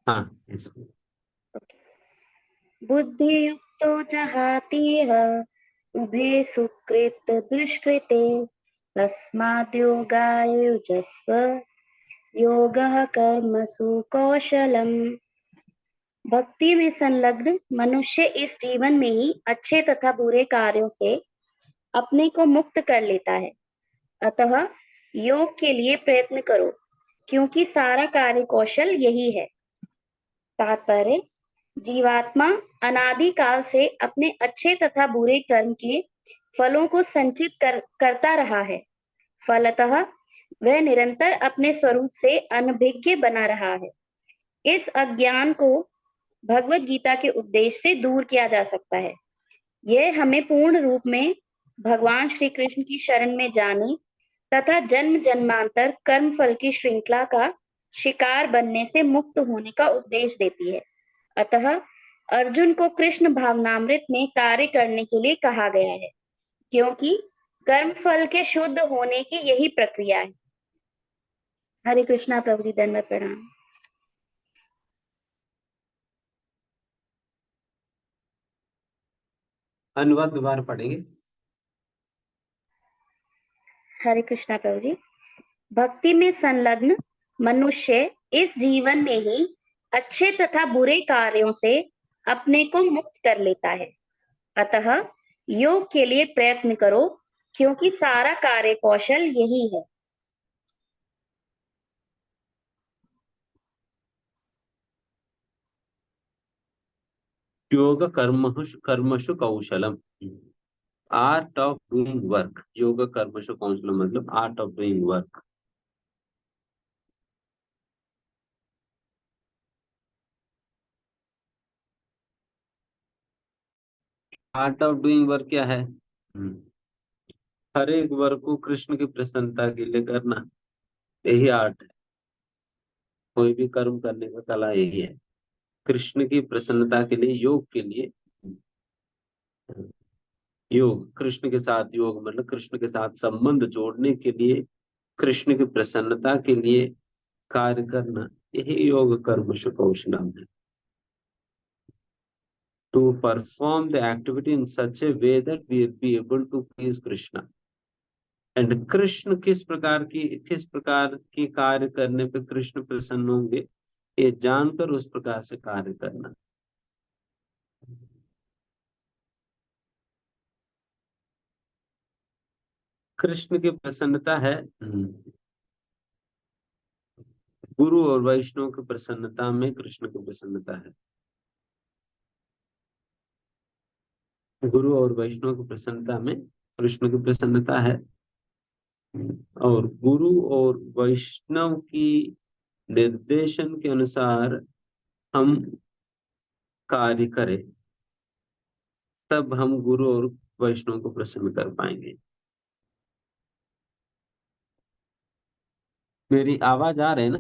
हाँ, इसको बुद्धियुक्तो जहातीह उभे सुकृत दुष्कृते तस्माद्योगाय युजस्व योगः कर्मसु कौशलम। भक्ति में संलग्न मनुष्य इस जीवन में ही अच्छे तथा बुरे कार्यों से अपने को मुक्त कर लेता है। अतः योग के लिए प्रयत्न करो, क्योंकि सारा कार्य कौशल यही है। तात्पर्य: जीवात्मा अनादि काल से अपने अच्छे तथा बुरे कर्म के फलों को संचित करता रहा है। फलतः वह निरंतर अपने स्वरूप से अनभिज्ञ बना रहा है। इस अज्ञान को भगवत गीता के उपदेश से दूर किया जा सकता है। यह हमें पूर्ण रूप में भगवान श्री कृष्ण की शरण में जाने तथा जन्म जन्मांतर कर्म फल की श्रृंखला का शिकार बनने से मुक्त होने का उपदेश देती है। अतः अर्जुन को कृष्ण भावनामृत में कार्य करने के लिए कहा गया है, क्योंकि कर्म फल के शुद्ध होने की यही प्रक्रिया है। हरे कृष्णा प्रभु जी, दंडवत प्रणाम। अनुवाद दोबारा पढ़ेंगे। हरे कृष्णा प्रभु जी। भक्ति में संलग्न मनुष्य इस जीवन में ही अच्छे तथा बुरे कार्यों से अपने को मुक्त कर लेता है। अतः योग के लिए प्रयत्न करो, क्योंकि सारा कार्य कौशल यही है। योग कर्मशु कौशलम, आर्ट ऑफ डूइंग वर्क। योग कर्मशु कौशलम मतलब art of doing work. Art of doing work क्या है? हर एक वर्क को कृष्ण की प्रसन्नता के लिए करना, यही आर्ट है। कोई भी कर्म करने का कला यही है, कृष्ण की प्रसन्नता के लिए, योग के लिए। योग कृष्ण के साथ, योग मतलब कृष्ण के साथ संबंध जोड़ने के लिए, कृष्ण की प्रसन्नता के लिए कार्य करना, यही योग कर्म कौशलम है। To perform the activity in such a way that we will be able to please Krishna. And Krishna किस प्रकार की कार्य करने पे कृष्ण प्रसन्न होंगे, ये जानकर उस प्रकार से कार्य करना। कृष्ण की प्रसन्नता है, गुरु और वैष्णव की प्रसन्नता में कृष्ण की प्रसन्नता है। गुरु और वैष्णव की प्रसन्नता में कृष्ण की प्रसन्नता है। और गुरु और वैष्णव की निर्देशन के अनुसार हम कार्य करें, तब हम गुरु और वैष्णव को प्रसन्न कर पाएंगे। मेरी आवाज आ रही है ना?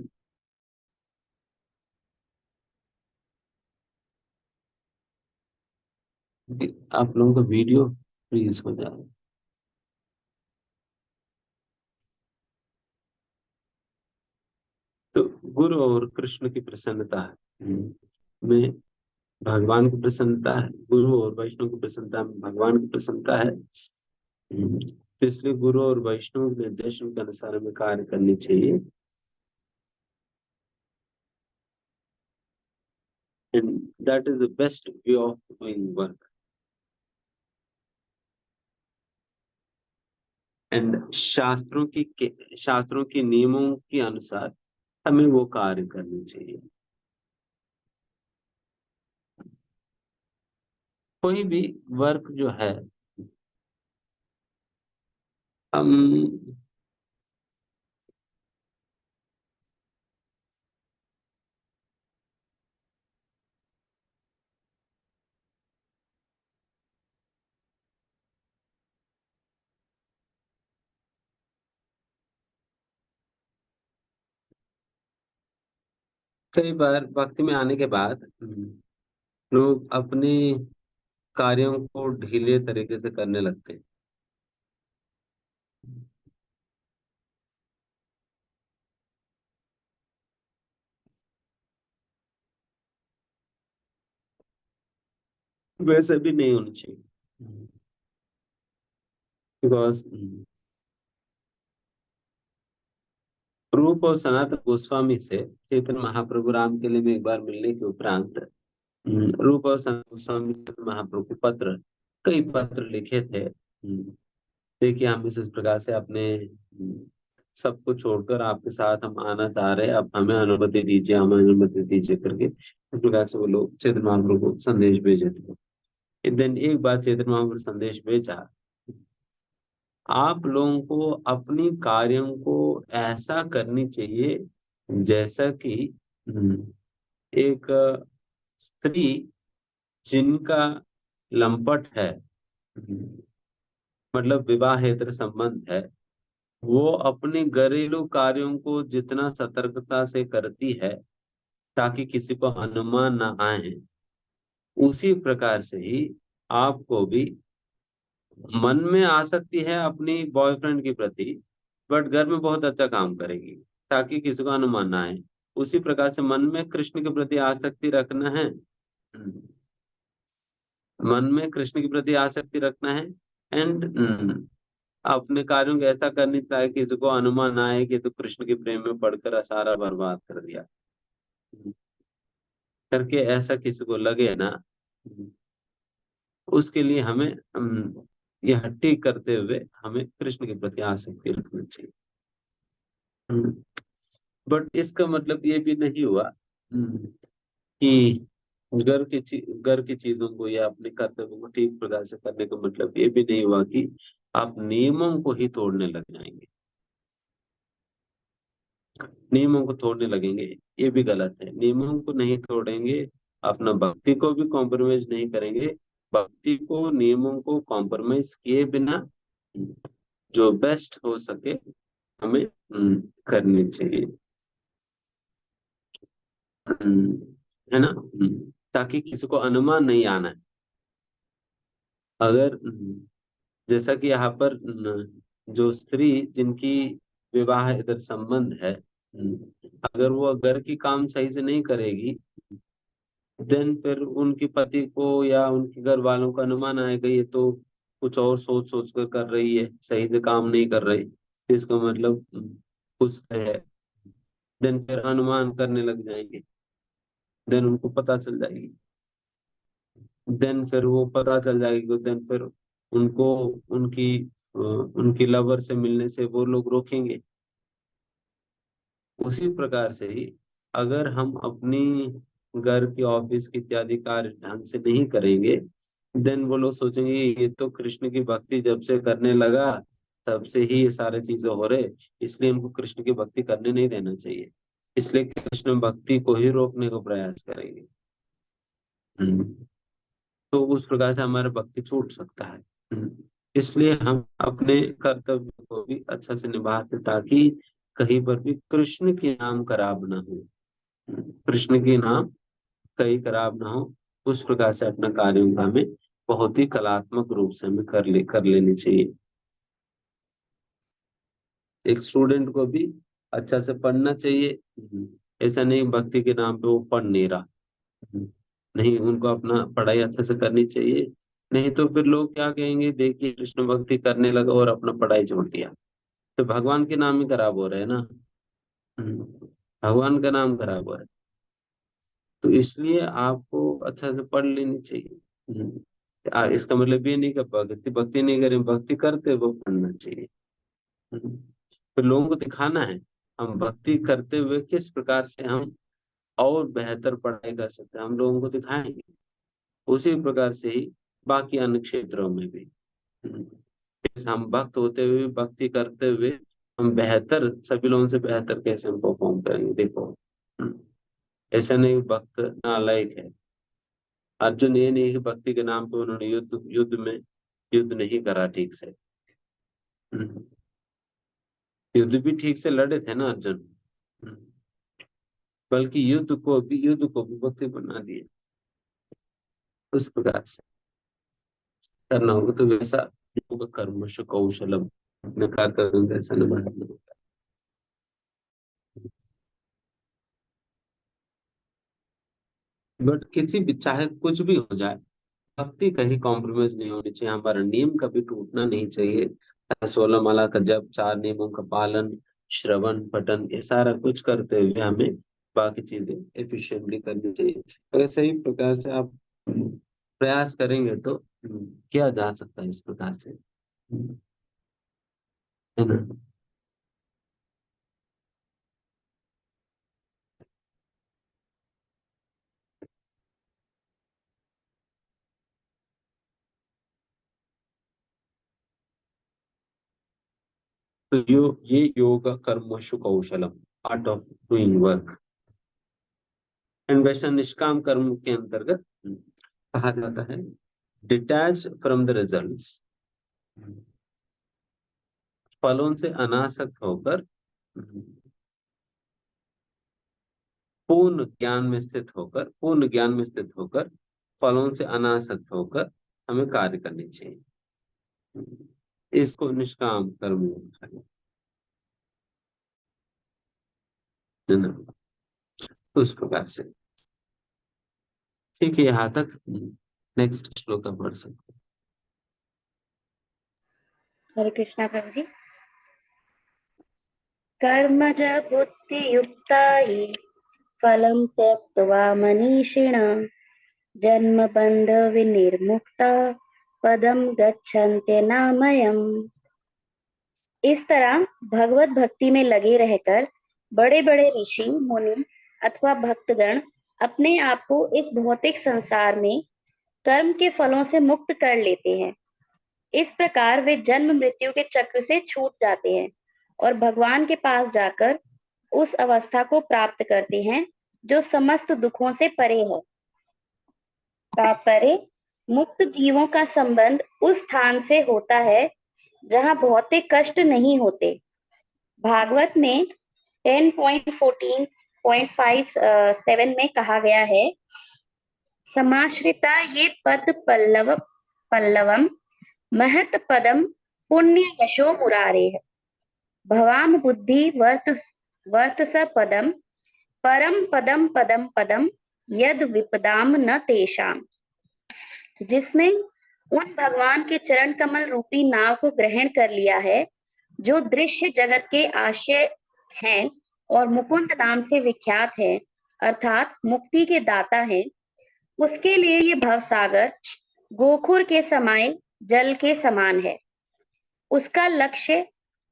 आप लोगों का वीडियो फ्रीज हो जाए। तो गुरु और कृष्ण की प्रसन्नता में भगवान की प्रसन्नता है, गुरु और वैष्णव की प्रसन्नता में भगवान की प्रसन्नता है। तो इसलिए गुरु और वैष्णव के निर्देशन के अनुसार हमें कार्य करनी चाहिए। And that is the best way of doing work. And शास्त्रों की नियमों के अनुसार हमें वो कार्य करनी चाहिए। कोई भी वर्क जो है, हम कई बार भक्ति में आने के बाद लोग अपने कार्यों को ढीले तरीके से करने लगते हैं। वैसे भी नहीं होनी चाहिए। बिकॉज रूप और सनातन गोस्वामी से चैतन्य महाप्रभु राम के लिए में एक बार मिलने के उपरांत रूप और सनातन गोस्वामी चैतन्य महाप्रभु के पत्र, कई पत्र लिखे थे। देखिए, हम इस प्रकार से अपने सब कुछ छोड़कर आपके साथ हम आना चाह रहे हैं, अब हमें अनुमति दीजिए, हमें अनुमति दीजिए करके इस प्रकार से वो लोग चैतन्य महाप्रभु को संदेश भेजे थे। दिन एक बार चैतन्य महाप्रभु संदेश भेजा, आप लोगों को अपनी कार्यों को ऐसा करनी चाहिए जैसा कि एक स्त्री जिनका लंपट है, मतलब विवाहेतर संबंध है, वो अपने घरेलू कार्यों को जितना सतर्कता से करती है ताकि किसी को अनुमान ना आए, उसी प्रकार से ही आपको भी मन में आसक्ति है अपनी बॉयफ्रेंड के प्रति, बट घर में बहुत अच्छा काम करेगी ताकि किसी को अनुमान ना आए। उसी प्रकार से मन में कृष्ण के प्रति आसक्ति रखना है, मन में कृष्ण के प्रति आसक्ति रखना है। एंड अपने कार्यों को ऐसा करनी चाहिए कि किसी को अनुमान ना आए कि तो कृष्ण के प्रेम में पड़कर सारा बर्बाद कर दिया करके, ऐसा किसी को लगे ना, उसके लिए हमें यह हट्टी करते हुए हमें कृष्ण के प्रति आसक्ति रखनी चाहिए। बट इसका मतलब ये भी नहीं हुआ कि घर की चीजों को या अपने कर्तव्यों को ठीक प्रकार से करने का मतलब ये भी नहीं हुआ कि आप नियमों को ही तोड़ने लग जाएंगे, नियमों को तोड़ने लगेंगे, ये भी गलत है। नियमों को नहीं तोड़ेंगे, अपना भक्ति को भी कॉम्प्रोमाइज नहीं करेंगे। भक्ति को, नियमों को कॉम्प्रोमाइज किए बिना जो बेस्ट हो सके हमें करनी चाहिए, है ना। ताकि किसी को अनुमान नहीं आना है। अगर जैसा कि यहाँ पर जो स्त्री जिनकी विवाह इधर संबंध है, अगर वो घर की काम सही से नहीं करेगी, देन फिर उनके पति को या उनके घर वालों का अनुमान आएगा ये तो कुछ और सोच सोच कर रही है, सही से काम नहीं कर रही, तो इसका मतलब कुछ है। देन फिर अनुमान करने लग जाएंगे, देन उनको पता चल जाएगी, देन फिर वो पता चल जाएगी, देन फिर उनको उनकी लवर से मिलने से वो लोग रोकेंगे। उसी प्रकार से ही अगर हम अपनी घर की, ऑफिस की इत्यादि कार्य ढंग से नहीं करेंगे, देन वो लोग सोचेंगे ये तो कृष्ण की भक्ति जब से करने लगा तब से ही ये सारे चीजें हो रहे, इसलिए हमको कृष्ण की भक्ति करने नहीं देना चाहिए, इसलिए कृष्ण भक्ति को ही रोकने को प्रयास करेंगे। तो उस प्रकार से हमारा भक्ति छूट सकता है। इसलिए हम अपने कर्तव्य को भी अच्छा से निभाते ताकि कहीं पर भी कृष्ण के नाम खराब ना हो, कृष्ण के नाम कहीं खराब ना हो। उस प्रकार से अपना कार्यों का हमें बहुत ही कलात्मक रूप से हमें कर लेनी चाहिए। एक स्टूडेंट को भी अच्छा से पढ़ना चाहिए, ऐसा नहीं भक्ति के नाम पे वो पढ़ नहीं रहा, नहीं, उनको अपना पढ़ाई अच्छे से करनी चाहिए। नहीं तो फिर लोग क्या कहेंगे, देखिए कृष्ण भक्ति करने लगा और अपना पढ़ाई छोड़ दिया, तो भगवान के नाम ही खराब हो रहे हैं ना। हम्म, भगवान का नाम खराब हो रहा है। तो इसलिए आपको अच्छा से पढ़ लेनी चाहिए। इसका मतलब ये नहीं कि भक्ति भक्ति नहीं करें, भक्ति करते वो पढ़ना चाहिए। हम्म, फिर लोगों को दिखाना है हम भक्ति करते हुए किस प्रकार से हम और बेहतर पढ़ाई कर सकते हैं, हम लोगों को दिखाएंगे। उसी प्रकार से ही बाकी अन्य क्षेत्रों में भी हम्म, हम भक्त होते हुए भक्ति करते हुए हम बेहतर सभी लोगों से बेहतर कैसे हम परफॉर्म करेंगे, देखो। हम्म, ऐसा नहीं भक्त नालायक है। अर्जुन ये नहीं कि भक्ति के नाम पे उन्होंने युद्ध नहीं करा ठीक से। हम्म, युद्ध भी ठीक से लड़े थे ना अर्जुन। हम्म, बल्कि युद्ध को भी भक्ति बना दिए। उस प्रकार से करना होगा, तो वैसा योग कर्मश कौशलम अपने कार्य ऐसा न बढ़ाना होगा। बट किसी भी चाहे कुछ भी हो जाए, भक्ति कहीं कॉम्प्रोमाइज नहीं होनी चाहिए, हमारा नियम कभी टूटना नहीं चाहिए। 16 माला का जप, 4 नियमों का पालन, श्रवण पठन, ये सारा कुछ करते हुए हमें बाकी चीजें एफिशिएंटली करनी चाहिए। अगर सही प्रकार से आप प्रयास करेंगे तो किया जा सकता है इस प्रकार से, है ना। तो ये योग कर्मशु कौशलम, art of doing work. And वैसा निष्काम कर्म के अंतर्गत कहा जाता है डिटैच फ्रॉम द रिजल्ट्स, फलों से अनासक्त होकर पूर्ण ज्ञान में स्थित होकर फलों से अनासक्त होकर हमें कार्य करने चाहिए। इसको निष्काम कर्म कहा जाता है ना। उस प्रकार से ठीक है, यहाँ तक। नेक्स्ट श्लोक का पढ़ सकते हरे कृष्णा प्रभु जी। कर्मज बुद्धियुक्ता हि फलं त्यक्त्वा मनीषिणः जन्म बंध विनिर्मुक्ता पदम गच्छन्त्यनामयम्। इस तरह भगवत भक्ति में लगे रहकर बड़े बड़े ऋषि मुनि अथवा भक्तगण अपने आप को इस भौतिक संसार में कर्म के फलों से मुक्त कर लेते हैं। इस प्रकार वे जन्म मृत्यु के चक्र से छूट जाते हैं और भगवान के पास जाकर उस अवस्था को प्राप्त करते हैं जो समस्त दुखों से परे है। तात्पर्य, मुक्त जीवों का संबंध उस स्थान से होता है जहां भौतिक कष्ट नहीं होते। भागवत में 10.14.57 में कहा गया है, समाश्रिता ये पद पल्लवम महत पदम पुण्य यशो मुरारे भवाम बुद्धि वर्त स पदम परम पदम पदम पदम यद विपदाम न तेषाम। जिसने उन भगवान के चरण कमल रूपी नाव को ग्रहण कर लिया है, जो दृश्य जगत के आश्रय हैं और मुकुंद नाम से विख्यात है, अर्थात मुक्ति के दाता हैं, उसके लिए ये भवसागर गोखुर के समाये जल के समान है। उसका लक्ष्य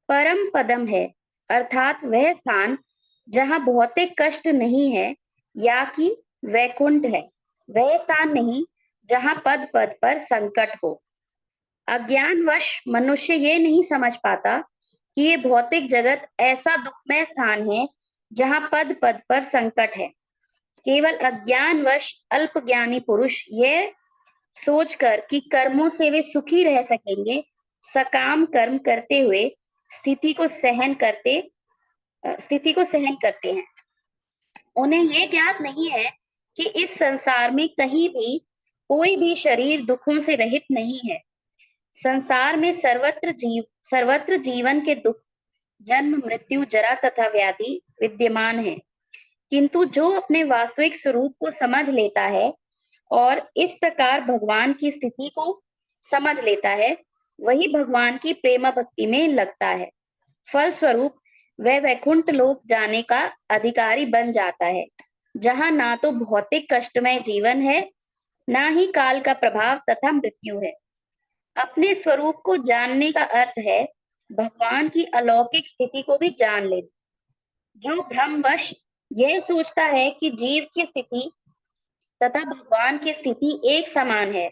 परम पदम है, अर्थात वह स्थान जहां भौतिक कष्ट नहीं है, या कि वैकुंठ है। वह स्थान नहीं जहां पद पद पर संकट हो। अज्ञानवश मनुष्य ये नहीं समझ पाता कि ये भौतिक जगत ऐसा दुखमय स्थान है जहां पद पद पर संकट है। केवल अज्ञानवश अल्पज्ञानी पुरुष यह सोचकर कि कर्मों से वे सुखी रह सकेंगे, सकाम कर्म करते हुए स्थिति को सहन करते हैं। उन्हें यह ज्ञात नहीं है कि इस संसार में कहीं भी कोई भी शरीर दुखों से रहित नहीं है। संसार में सर्वत्र जीवन के दुख, जन्म मृत्यु जरा तथा व्याधि विद्यमान है। किंतु जो अपने वास्तविक स्वरूप को समझ लेता है और इस प्रकार भगवान की स्थिति को समझ लेता है, वही भगवान की प्रेम भक्ति में लगता है। फलस्वरूप वह वैकुंठ लोक जाने का अधिकारी बन जाता है, जहां ना तो भौतिक कष्टमय जीवन है, ना ही काल का प्रभाव तथा मृत्यु है। अपने स्वरूप को जानने का अर्थ है भगवान की अलौकिक स्थिति को भी जान ले। जो भ्रमवश यह सोचता है कि जीव की स्थिति तथा भगवान की स्थिति एक समान है,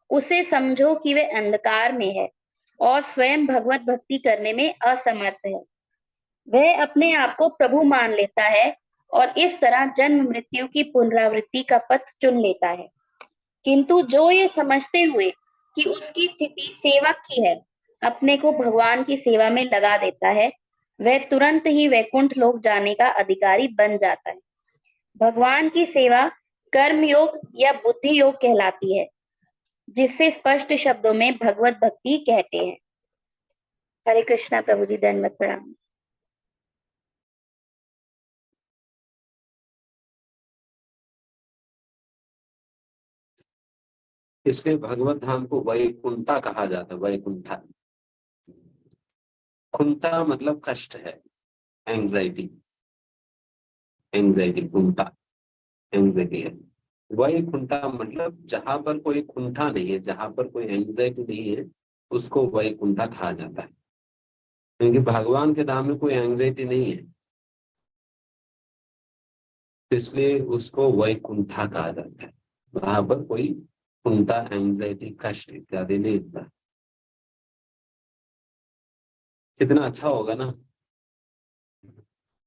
उसे समझो कि वे अंधकार में है और स्वयं भगवत भक्ति करने में असमर्थ है। वह अपने आप को प्रभु मान लेता है और इस तरह जन्म मृत्यु की पुनरावृत्ति का पथ चुन लेता है। किंतु जो ये समझते हुए कि उसकी स्थिति सेवक की है, अपने को भगवान की सेवा में लगा देता है, वह तुरंत ही वैकुंठ लोक जाने का अधिकारी बन जाता है। भगवान की सेवा कर्म योग या बुद्धि योग कहलाती है, जिससे स्पष्ट शब्दों में भगवत भक्ति कहते हैं। हरे कृष्णा प्रभु जी, दंडवत प्रणाम। इसलिए भगवत धाम को वैकुंठा कहा जाता है। वैकुंठा, कुंठा मतलब कष्ट है, एंजाइटी। एंजाइटी कुंठा, एंजाइटी है। वैकुंठा मतलब जहां पर कोई कुंठा नहीं है, जहां पर कोई एंजाइटी नहीं है, उसको वैकुंठा कहा जाता है। क्योंकि भगवान के धाम में कोई एंजाइटी नहीं है, इसलिए उसको वैकुंठा कहा जाता है। वहां पर कोई कुंठा, एंजाइटी, कष्ट इत्यादि नहीं होता। कितना अच्छा होगा ना,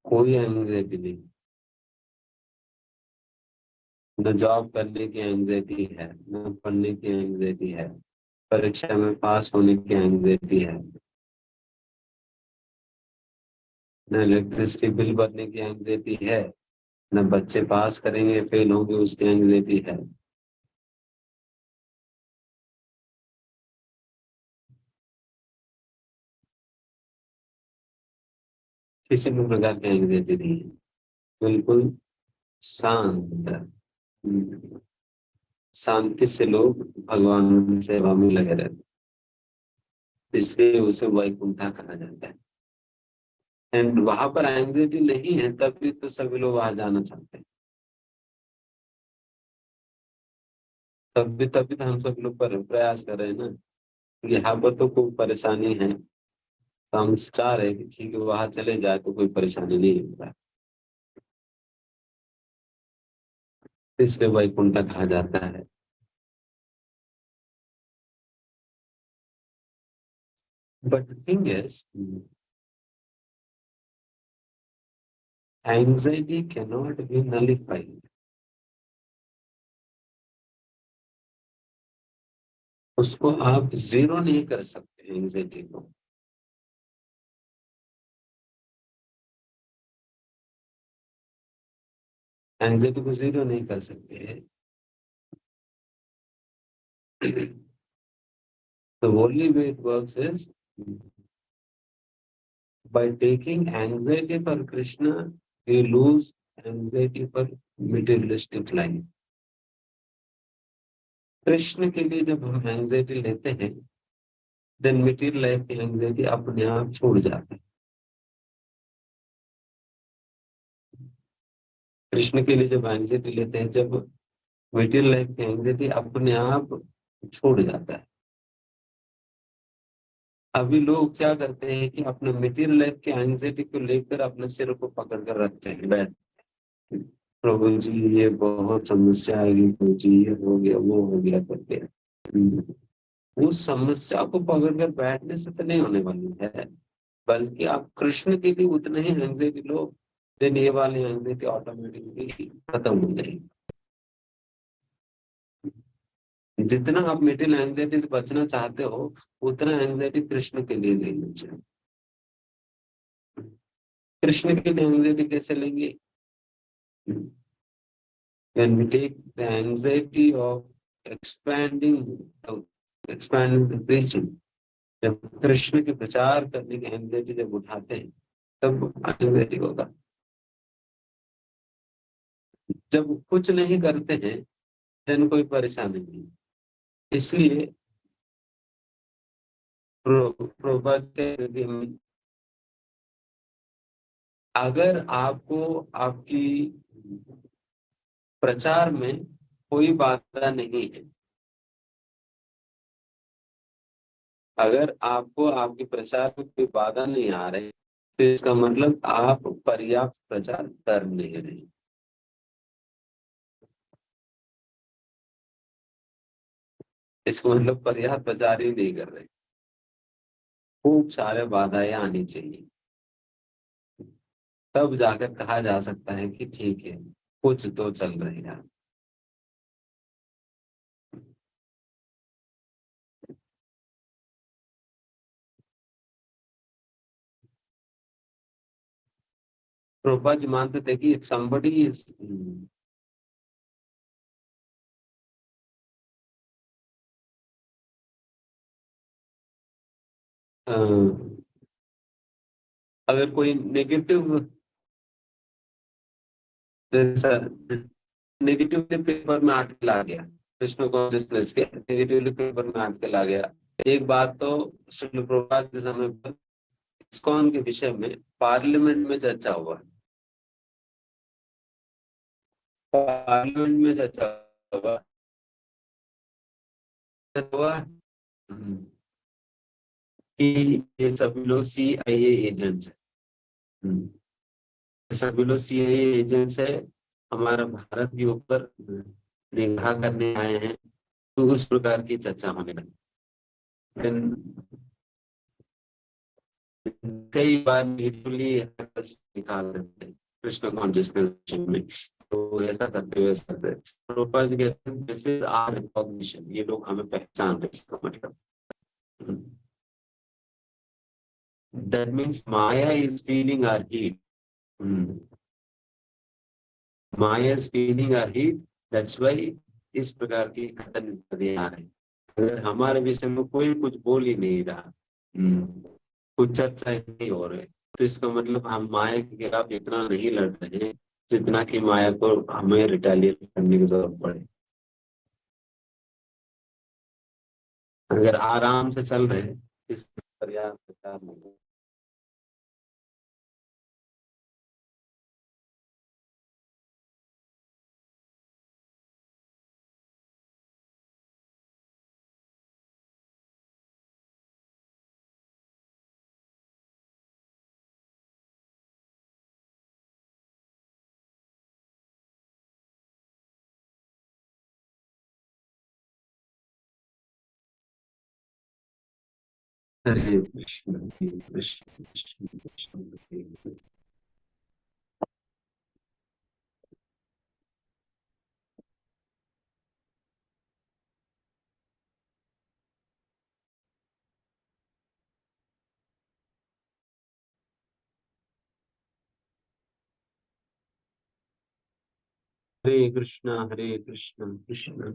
कोई एंजाइटी नहीं, न जॉब करने की एंजाइटी है, न पढ़ने की एंजाइटी है, परीक्षा में पास होने की एंजाइटी है, न इलेक्ट्रिसिटी बिल भरने की एंजाइटी है, न बच्चे पास करेंगे फेल होंगे उसकी एंजाइटी है। किसी भी प्रकार की एंजाइटी नहीं है, बिल्कुल शांत। शांति से लोग भगवान की सेवा में लगे रहते, इसलिए उसे वैकुंठा कहा जाता है। एंड वहां पर एंजाइटी नहीं है, तभी तो सभी लोग वहां जाना चाहते हैं। तभी तभी तो हम सब लोग पर प्रयास कर रहे हैं ना। यहाँ पर तो कोई परेशानी है, तो हम चाह रहे हैं कि ठीक है वहां चले जाए तो कोई परेशानी नहीं होता है, इसलिए वैकुंठ कहा जाता है। But the thing is, anxiety can not be nullified. उसको आप जीरो नहीं कर सकते एंजाइटी को। एंजाइटी को जीरो नहीं कर सकते। The only way it works is by taking anxiety for Krishna, we lose anxiety for materialistic life. Krishna के लिए जब हम एंजाइटी लेते हैं, देन मटेरियल लाइफ की एंजाइटी अपने आप छोड़ जाती है। कृष्ण के लिए जब एंजाइटी लेते हैं, जब मटेरियल लाइफ की एंजाइटी अपने आप छोड़ जाता है। अभी लोग क्या करते हैं कि अपने मटेरियल लाइफ की एंजाइटी को लेकर अपने सिर को पकड़ कर रखते हैं, बैठ, प्रभु जी ये बहुत समस्या आएगी, प्रभु जी ये हो गया वो हो गया करके। उस समस्या को पकड़ कर बैठने से तो नहीं होने वाली है, बल्कि आप कृष्ण के लिए उतने ही एंजाइटी लो, देन ये वाली एंजाइटी ऑटोमेटिकली खत्म हो जाएगी। जितना आप मेटल एंजाइटी से बचना चाहते हो, उतना एंजाइटी कृष्ण के लिए लेना चाहिए। कृष्ण के लिए एंजाइटी कैसे लेंगे? When we take the anxiety of expanding the preaching, जब कृष्ण के प्रचार करने की एंजाइटी जब उठाते हैं, तब एंजाइटी होगा। जब कुछ नहीं करते हैं, देन कोई परेशानी नहीं। इसलिए प्रभुपाद कहते थे, अगर आपको आपकी प्रचार में कोई बाधा नहीं है, अगर आपको आपके प्रचार में कोई बाधा नहीं आ रही, तो इसका मतलब आप पर्याप्त प्रचार कर नहीं रहे। इसका मतलब पर्याप्त प्रचार ही नहीं कर रहे, खूब सारे बाधाएं आनी चाहिए, तब जाकर कहा जा सकता है कि ठीक है, कुछ तो चल रही है। प्रभुपाद जी मानते थे कि somebody is अगर कोई नेगेटिव, जैसा नेगेटिवली पेपर में आर्टिकल आ गया, कृष्ण कॉन्शियसनेस के नेगेटिवली पेपर में आर्टिकल आ गया, एक बात तो श्रील प्रभुपाद के समय पर इस्कॉन के विषय में पार्लियामेंट में चर्चा हुआ, पार्लियामेंट में चर्चा हुआ हुआ कि ये सभी लोग CIA एजेंट्स हैं, सभी लोग CIA एजेंट्स है, हमारा भारत के ऊपर निगाह करने आए हैं, तो उस प्रकार की चर्चा होने लगी। कई बार निकाल देते हैं कृष्ण कॉन्शियसनेस में, तो ऐसा करते हुए प्रभुपाद जी कहते हैं दिस इज आवर रिकॉग्निशन, ये लोग हमें पहचान रहे, इसका मतलब that means maya is feeling our heat, maya is feeling our heat, that's why इस प्रकार की कथन आ रहे हैं। अगर हमारे विषय में कोई कुछ बोल ही नहीं रहा, कुछ चर्चा नहीं हो रही, तो इसका मतलब हम माया के खिलाफ इतना नहीं लड़ रहे हैं जितना कि माया को हमें रिटेलिएट करने की जरूरत पड़े। अगर आराम से चल रहे इस पर्याप्त प्रचार नहीं। हरे कृष्ण हरे कृष्ण कृष्ण कृष्ण हरे हरे। हरे कृष्ण कृष्ण।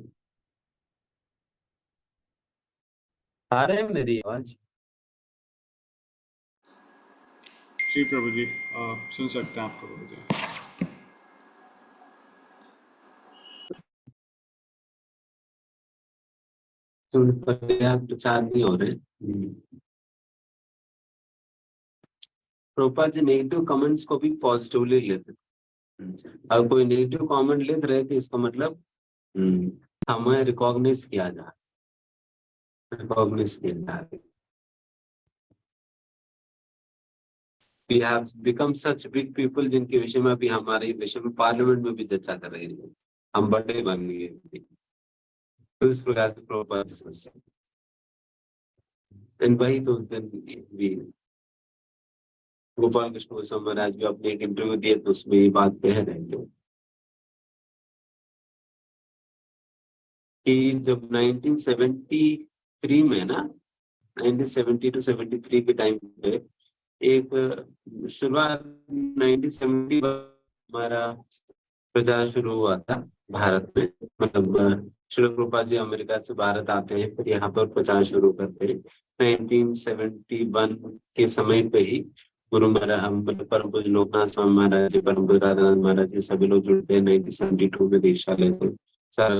आ रहे हैं मेरी आवाज? जी प्रभु जी, सुन सकते हैं आपको प्रभु जी। तो पर्याप्त प्रचार नहीं हो रहे। प्रभुपाद जी नेगेटिव कमेंट्स को भी पॉजिटिवली लेते थे। अगर कोई नेगेटिव कमेंट लिख रहे थे, इसका मतलब हमें रिकॉग्नाइज किया जा रिकॉग्नाइज किया जा रहा है। We have become such big people जिनके विषय में अभी हमारे विषय में पार्लियामेंट में भी चर्चा कर रहे हैं, हम बड़े बन गए। तो इस प्रकार से प्रभुपाद जी सोचते हैं। वही तो उस दिन भी गोपाल कृष्ण गोस्वामी महाराज भी अपने एक इंटरव्यू दिए, तो उसमें ये बात कह रहे थे कि जब 1973 में ना, 1970 to 73 के टाइम पे एक शुरुआत 1970 हमारा प्रचार शुरू हुआ था भारत में। मतलब श्री प्रभुपाद जी अमेरिका से भारत आते हैं, फिर यहाँ पर प्रचार शुरू करते हैं। 1971 के समय पे ही गुरु महाराज, मतलब परम पूज्य लोकनाथ स्वामी महाराज जी, परम पूज्य राधानाथ महाराज जी, सभी लोग जुड़ते हैं। 1972 में दीक्षा लेते हैं सारा।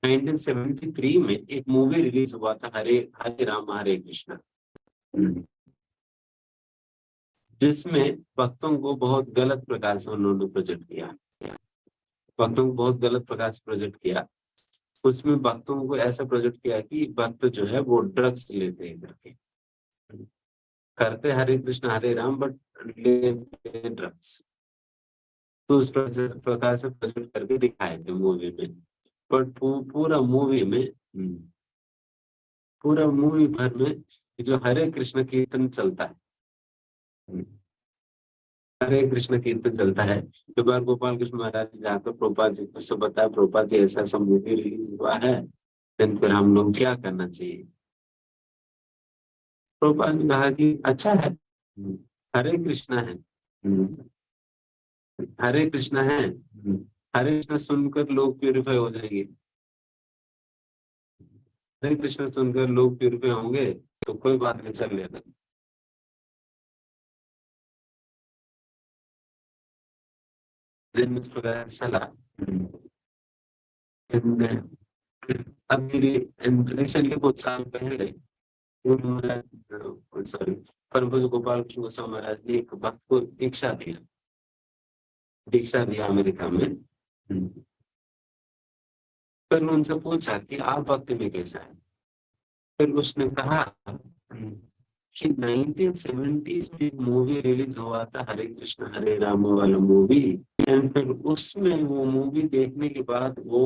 1973 में एक मूवी रिलीज हुआ था, हरे हरे राम हरे कृष्णा। जिसमें भक्तों को बहुत गलत प्रकार से उन्होंने प्रेजेंट किया, भक्तों को बहुत गलत प्रकार से प्रेजेंट किया। उसमें भक्तों को ऐसा प्रेजेंट किया कि भक्त जो है वो ड्रग्स लेते हैं करके, करते हरे कृष्ण हरे राम बट लेते ड्रग्स। तो उस प्रकार से प्रेजेंट करके दिखाए थे मूवी में। बट पूरा मूवी में पूरा मूवी भर में जो हरे कृष्ण कीर्तन चलता है, हरे कृष्ण कीर्तन चलता है। एक बार गोपाल कृष्ण महाराज जी जाकर प्रभुपाद जी को सब बताया, प्रभुपाद जी ऐसा ऐसा मूवी रिलीज हुआ है, देन फिर हम लोग क्या करना चाहिए। प्रभुपाद ने कहा कि अच्छा है, हरे कृष्णा है, हरे कृष्णा है, हरे कृष्ण सुनकर लोग प्यूरिफाई हो जाएंगे, हरे कृष्ण सुनकर लोग प्यूरिफाई होंगे तो कोई बात नहीं, चल लेना। दिन इस प्रकार चला। अभी रिसेंटली कुछ साल पहले सॉरी परम पूज्य गोपाल कृष्ण गोस्वामी महाराज ने एक भक्त को दीक्षा दिया अमेरिका में। फिर उनसे पूछा कि आप भक्ति में कैसा है। फिर उसने कहा कि 1970s में एक मूवी रिलीज हुआ था, हरे कृष्ण हरे राम वाला मूवी। एंड फिर उसमें वो मूवी देखने के बाद वो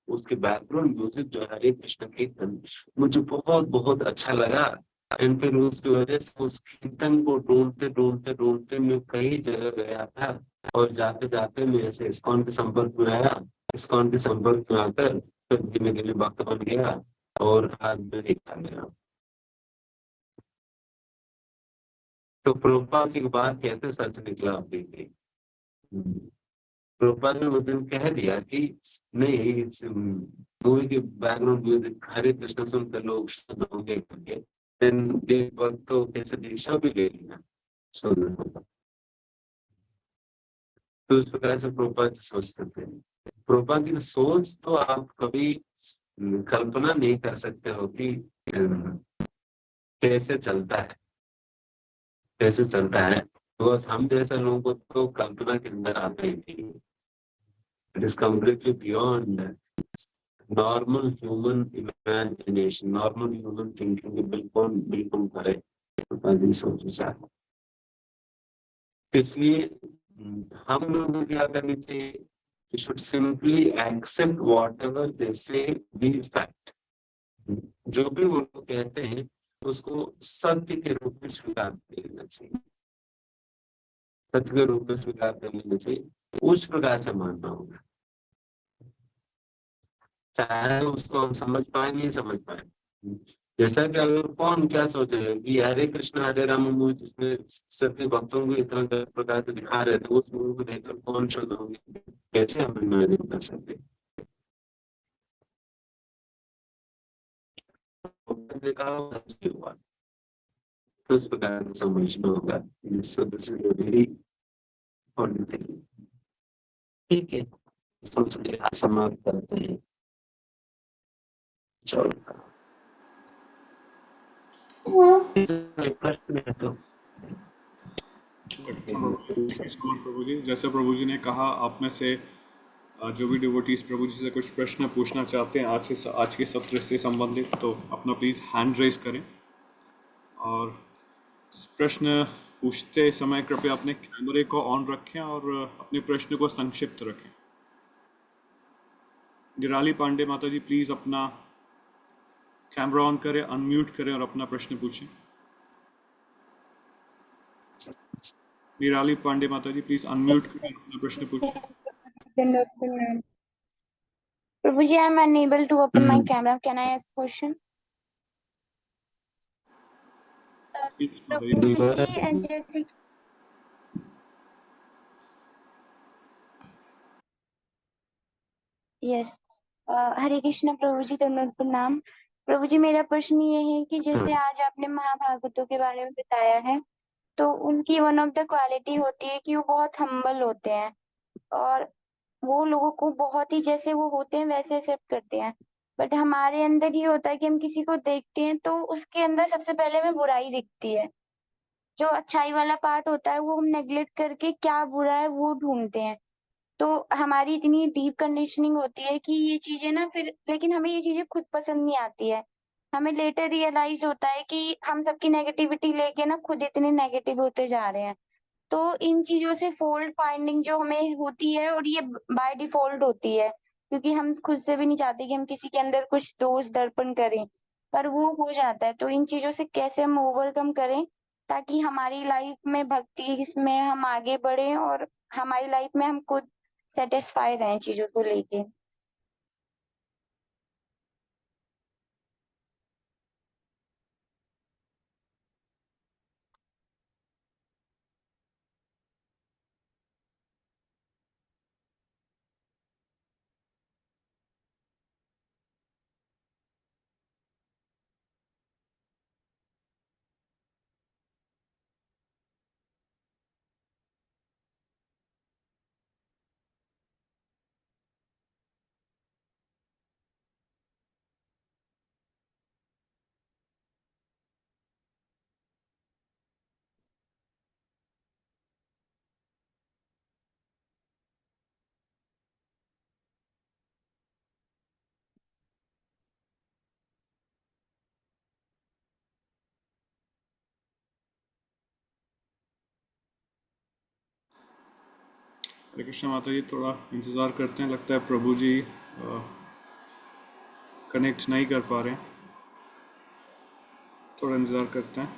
उसके बैकग्राउंड म्यूजिक जो हरे कृष्ण कीर्तन मुझे बहुत बहुत अच्छा लगा। एंड फिर उसकी वजह से उस कीर्तन को ढूंढते ढूंढते ढूंढते मैं कई जगह गया था, और जाते जाते मैं ऐसे इस्कॉन के संपर्क में आया। इस्कॉन के संपर्क में आकर फिर धीमे धीमे भक्त बन गया, और आज मैं देखा गया। तो प्रभुपाद जी की बात कैसे सच निकला आप देखिए। प्रभुपाद ने उस दिन कह दिया कि नहीं, मूवी के बैकग्राउंड म्यूजिक हरे कृष्ण सुनकर लोग शुद्ध होंगे करके। देन एक वक्त तो कैसे दीक्षा भी ले लिया शुद्ध होगा। तो उस प्रकार से प्रभुपाद जी सोचते थे। प्रभुपाद जी की सोच तो आप कभी कल्पना नहीं कर सकते हो कि कैसे चलता है, कैसे चलता है। बिकॉज हम जैसे लोगों को तो कल्पना के अंदर आता ही नहीं। It is completely beyond normal human imagination, normal human thinking के बिल्कुल बिल्कुल परे सोच विचार। इसलिए हम लोगों को क्या करनी चाहिए, we should simply accept whatever they say be fact. जो भी वो लोग कहते हैं उसको सत्य के रूप में स्वीकार कर लेना चाहिए, सत्य के रूप में स्वीकार कर लेना चाहिए, उस प्रकार से मानना होगा, चाहे उसको हम समझ पाए नहीं समझ पाए। जैसा कि अगर कौन क्या सोचेगा कि हरे कृष्ण हरे राम मूवी जिसमें सभी भक्तों को इतना गलत प्रकार से दिखा रहे थे, उस मूवी को देखकर कौन शुद्ध होंगे, कैसे हम इमेजिन कर सकते। देखा होगा हुआ, तो उस प्रकार से समझना होगा। So this is a very important thing. ठीक है, सोचने समाप्त करते हैं। चलो प्रश्न है तो प्रभु जी, जैसे प्रभु जी ने कहा, आप में से जो भी डिवोटीज प्रभु जी से कुछ प्रश्न पूछना चाहते हैं आज के सत्र से संबंधित, तो अपना प्लीज़ हैंड रेज करें। और प्रश्न पूछते समय कृपया अपने कैमरे को ऑन रखें और अपने प्रश्न को संक्षिप्त रखें। निराली पांडे माता जी, प्लीज़ अपना कैमरा ऑन करें, अनम्यूट करें और अपना प्रश्न पूछें। निराली पांडे माता जी, प्लीज़ अनम्यूट करें और अपना प्रश्न पूछें। Prabhuji, I am unable to open my camera. Can I ask question? Prabhuji, जैसे यस, हरे कृष्ण प्रभु जी, दंडवत प्रणाम। प्रभु जी, मेरा प्रश्न ये है कि जैसे आज आपने महाभागवतों के बारे में बताया है, तो उनकी वन ऑफ द क्वालिटी होती है कि वो बहुत हम्बल होते हैं, और वो लोगों को बहुत ही जैसे वो होते हैं वैसे एक्सेप्ट करते हैं। बट हमारे अंदर ये होता है कि हम किसी को देखते हैं तो उसके अंदर सबसे पहले हमें बुराई दिखती है। जो अच्छाई वाला पार्ट होता है वो हम नेग्लेक्ट करके क्या बुरा है वो ढूंढते हैं। तो हमारी इतनी डीप कंडीशनिंग होती है कि ये चीजें ना फिर, लेकिन हमें ये चीजें खुद पसंद नहीं आती है। हमें लेटर रियलाइज होता है कि हम सबकी नेगेटिविटी लेके ना खुद इतने नेगेटिव होते जा रहे हैं। तो इन चीजों से फोल्ट फाइंडिंग जो हमें होती है, और ये बाय डिफॉल्ट होती है, क्योंकि हम खुद से भी नहीं चाहते कि हम किसी के अंदर कुछ दोष दर्पण करें, पर वो हो जाता है। तो इन चीजों से कैसे हम ओवरकम करें ताकि हमारी लाइफ में भक्ति इसमें हम आगे बढ़े और हमारी लाइफ में हम खुद सेटिस्फाई रहें चीजों को लेके। हरे कृष्ण माता जी, थोड़ा इंतज़ार करते हैं, लगता है प्रभु जी कनेक्ट नहीं कर पा रहे हैं, थोड़ा इंतज़ार करते हैं।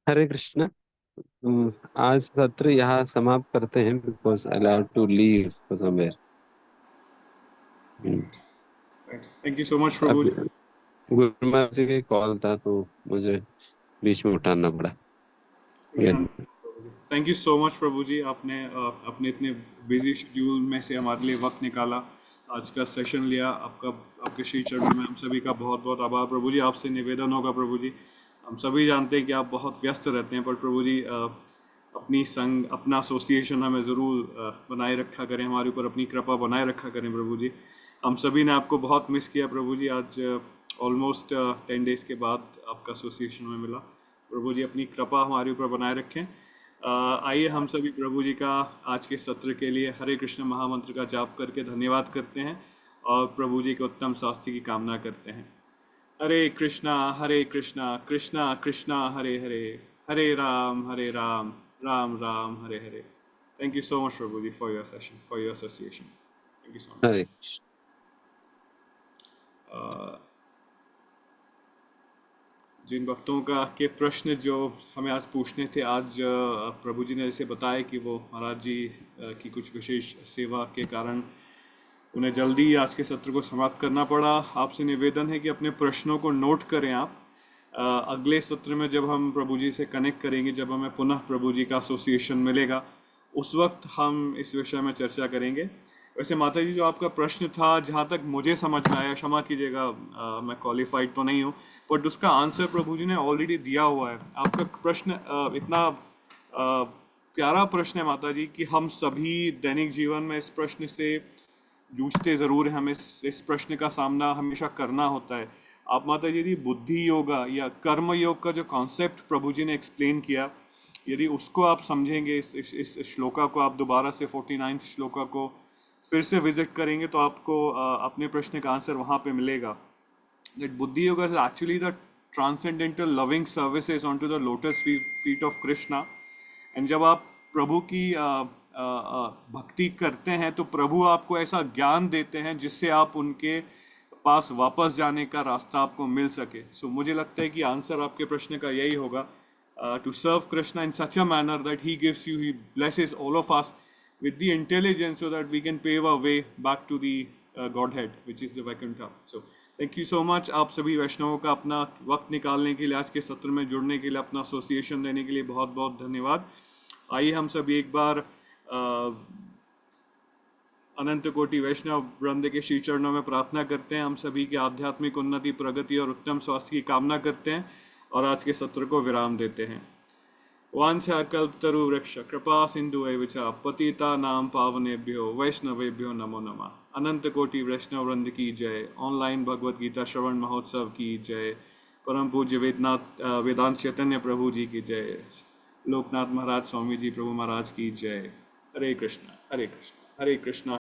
हरे कृष्ण। आज सत्र यहाँ समाप्त करते हैं, because allowed to leave for somewhere. Thank you so much Prabhu ji. अब गुरु महाराज जी का कॉल था तो मुझे बीच में उठाना पड़ा। Thank you so much Prabhu जी, आपने अपने इतने बिजी शेड्यूल में से हमारे लिए वक्त निकाला, आज का सेशन लिया। आपका, आपके श्री चरणों में हम सभी का बहुत बहुत आभार प्रभु जी। आपसे निवेदन होगा प्रभु जी, हम सभी जानते हैं कि आप बहुत व्यस्त रहते हैं, पर प्रभु जी अपनी संग, अपना एसोसिएशन हमें ज़रूर बनाए रखा करें, हमारे ऊपर अपनी कृपा बनाए रखा करें प्रभु जी। हम सभी ने आपको बहुत मिस किया प्रभु जी। आज ऑलमोस्ट 10 डेज़ के बाद आपका एसोसिएशन में मिला प्रभु जी, अपनी कृपा हमारे ऊपर बनाए रखें। आइए हम सभी प्रभु जी का आज के सत्र के लिए हरे कृष्ण महामंत्र का जाप करके धन्यवाद करते हैं और प्रभु जी के उत्तम स्वास्थ्य की कामना करते हैं। Hare Krishna Krishna Krishna Hare Hare, Hare Ram Ram Ram Hare Hare. Thank you so much Prabhu ji for your session, for your association. Thank you so much. Hare जिन भक्तों का के प्रश्न जो हमें आज पूछने थे, आज प्रभु जी ने जैसे बताया कि वो महाराज जी की कुछ विशेष सेवा के कारण उन्हें जल्दी आज के सत्र को समाप्त करना पड़ा। आपसे निवेदन है कि अपने प्रश्नों को नोट करें आप। अगले सत्र में जब हम प्रभु जी से कनेक्ट करेंगे, जब हमें पुनः प्रभु जी का एसोसिएशन मिलेगा, उस वक्त हम इस विषय में चर्चा करेंगे। वैसे माता जी, जो आपका प्रश्न था, जहाँ तक मुझे समझ में आया, क्षमा कीजिएगा मैं क्वालिफाइड तो नहीं हूँ, बट उसका आंसर प्रभु जी ने ऑलरेडी दिया हुआ है। आपका प्रश्न इतना प्यारा प्रश्न है माता जी कि हम सभी दैनिक जीवन में इस प्रश्न से जूझते ज़रूर हैं, हमें इस प्रश्न का सामना हमेशा करना होता है। आप माता जी यदि बुद्धि योगा या कर्म योग का जो कॉन्सेप्ट प्रभु जी ने एक्सप्लेन किया, यदि उसको आप समझेंगे, इस श्लोका को आप दोबारा से 49 श्लोका को फिर से विजिट करेंगे तो आपको अपने प्रश्न का आंसर वहाँ पे मिलेगा। That Buddhi Yoga is actually the transcendental loving services onto the lotus feet of Krishna. And जब आप प्रभु की भक्ति करते हैं तो प्रभु आपको ऐसा ज्ञान देते हैं जिससे आप उनके पास वापस जाने का रास्ता आपको मिल सके। सो मुझे लगता है कि आंसर आपके प्रश्न का यही होगा, to serve Krishna in such a manner that he gives you, he blesses all of us with the intelligence so that we can pave our way back to the Godhead, which is the Vaikuntha. So thank you so much. आप सभी वैष्णवों का अपना वक्त निकालने के लिए, आज के सत्र में जुड़ने के लिए, अपना एसोसिएशन देने के लिए बहुत बहुत धन्यवाद। आइए हम सभी एक बार अनंत कोटि वैष्णव वृंद के श्री चरणों में प्रार्थना करते हैं। हम सभी की आध्यात्मिक उन्नति, प्रगति और उत्तम स्वास्थ्य की कामना करते हैं और आज के सत्र को विराम देते हैं। वांछा कल्पतरु वृक्ष कृपा सिंधु एव च पतितानां पावनेभ्यो वैष्णवेभ्यो नमो नमः। अनंत कोटि वैष्णव वृंद की जय। ऑनलाइन भगवत गीता श्रवण महोत्सव की जय। परम पूज्य वेदांत चैतन्य प्रभु जी की जय। लोकनाथ महाराज स्वामी जी प्रभु महाराज की जय। हरे कृष्णा हरे कृष्णा हरे कृष्णा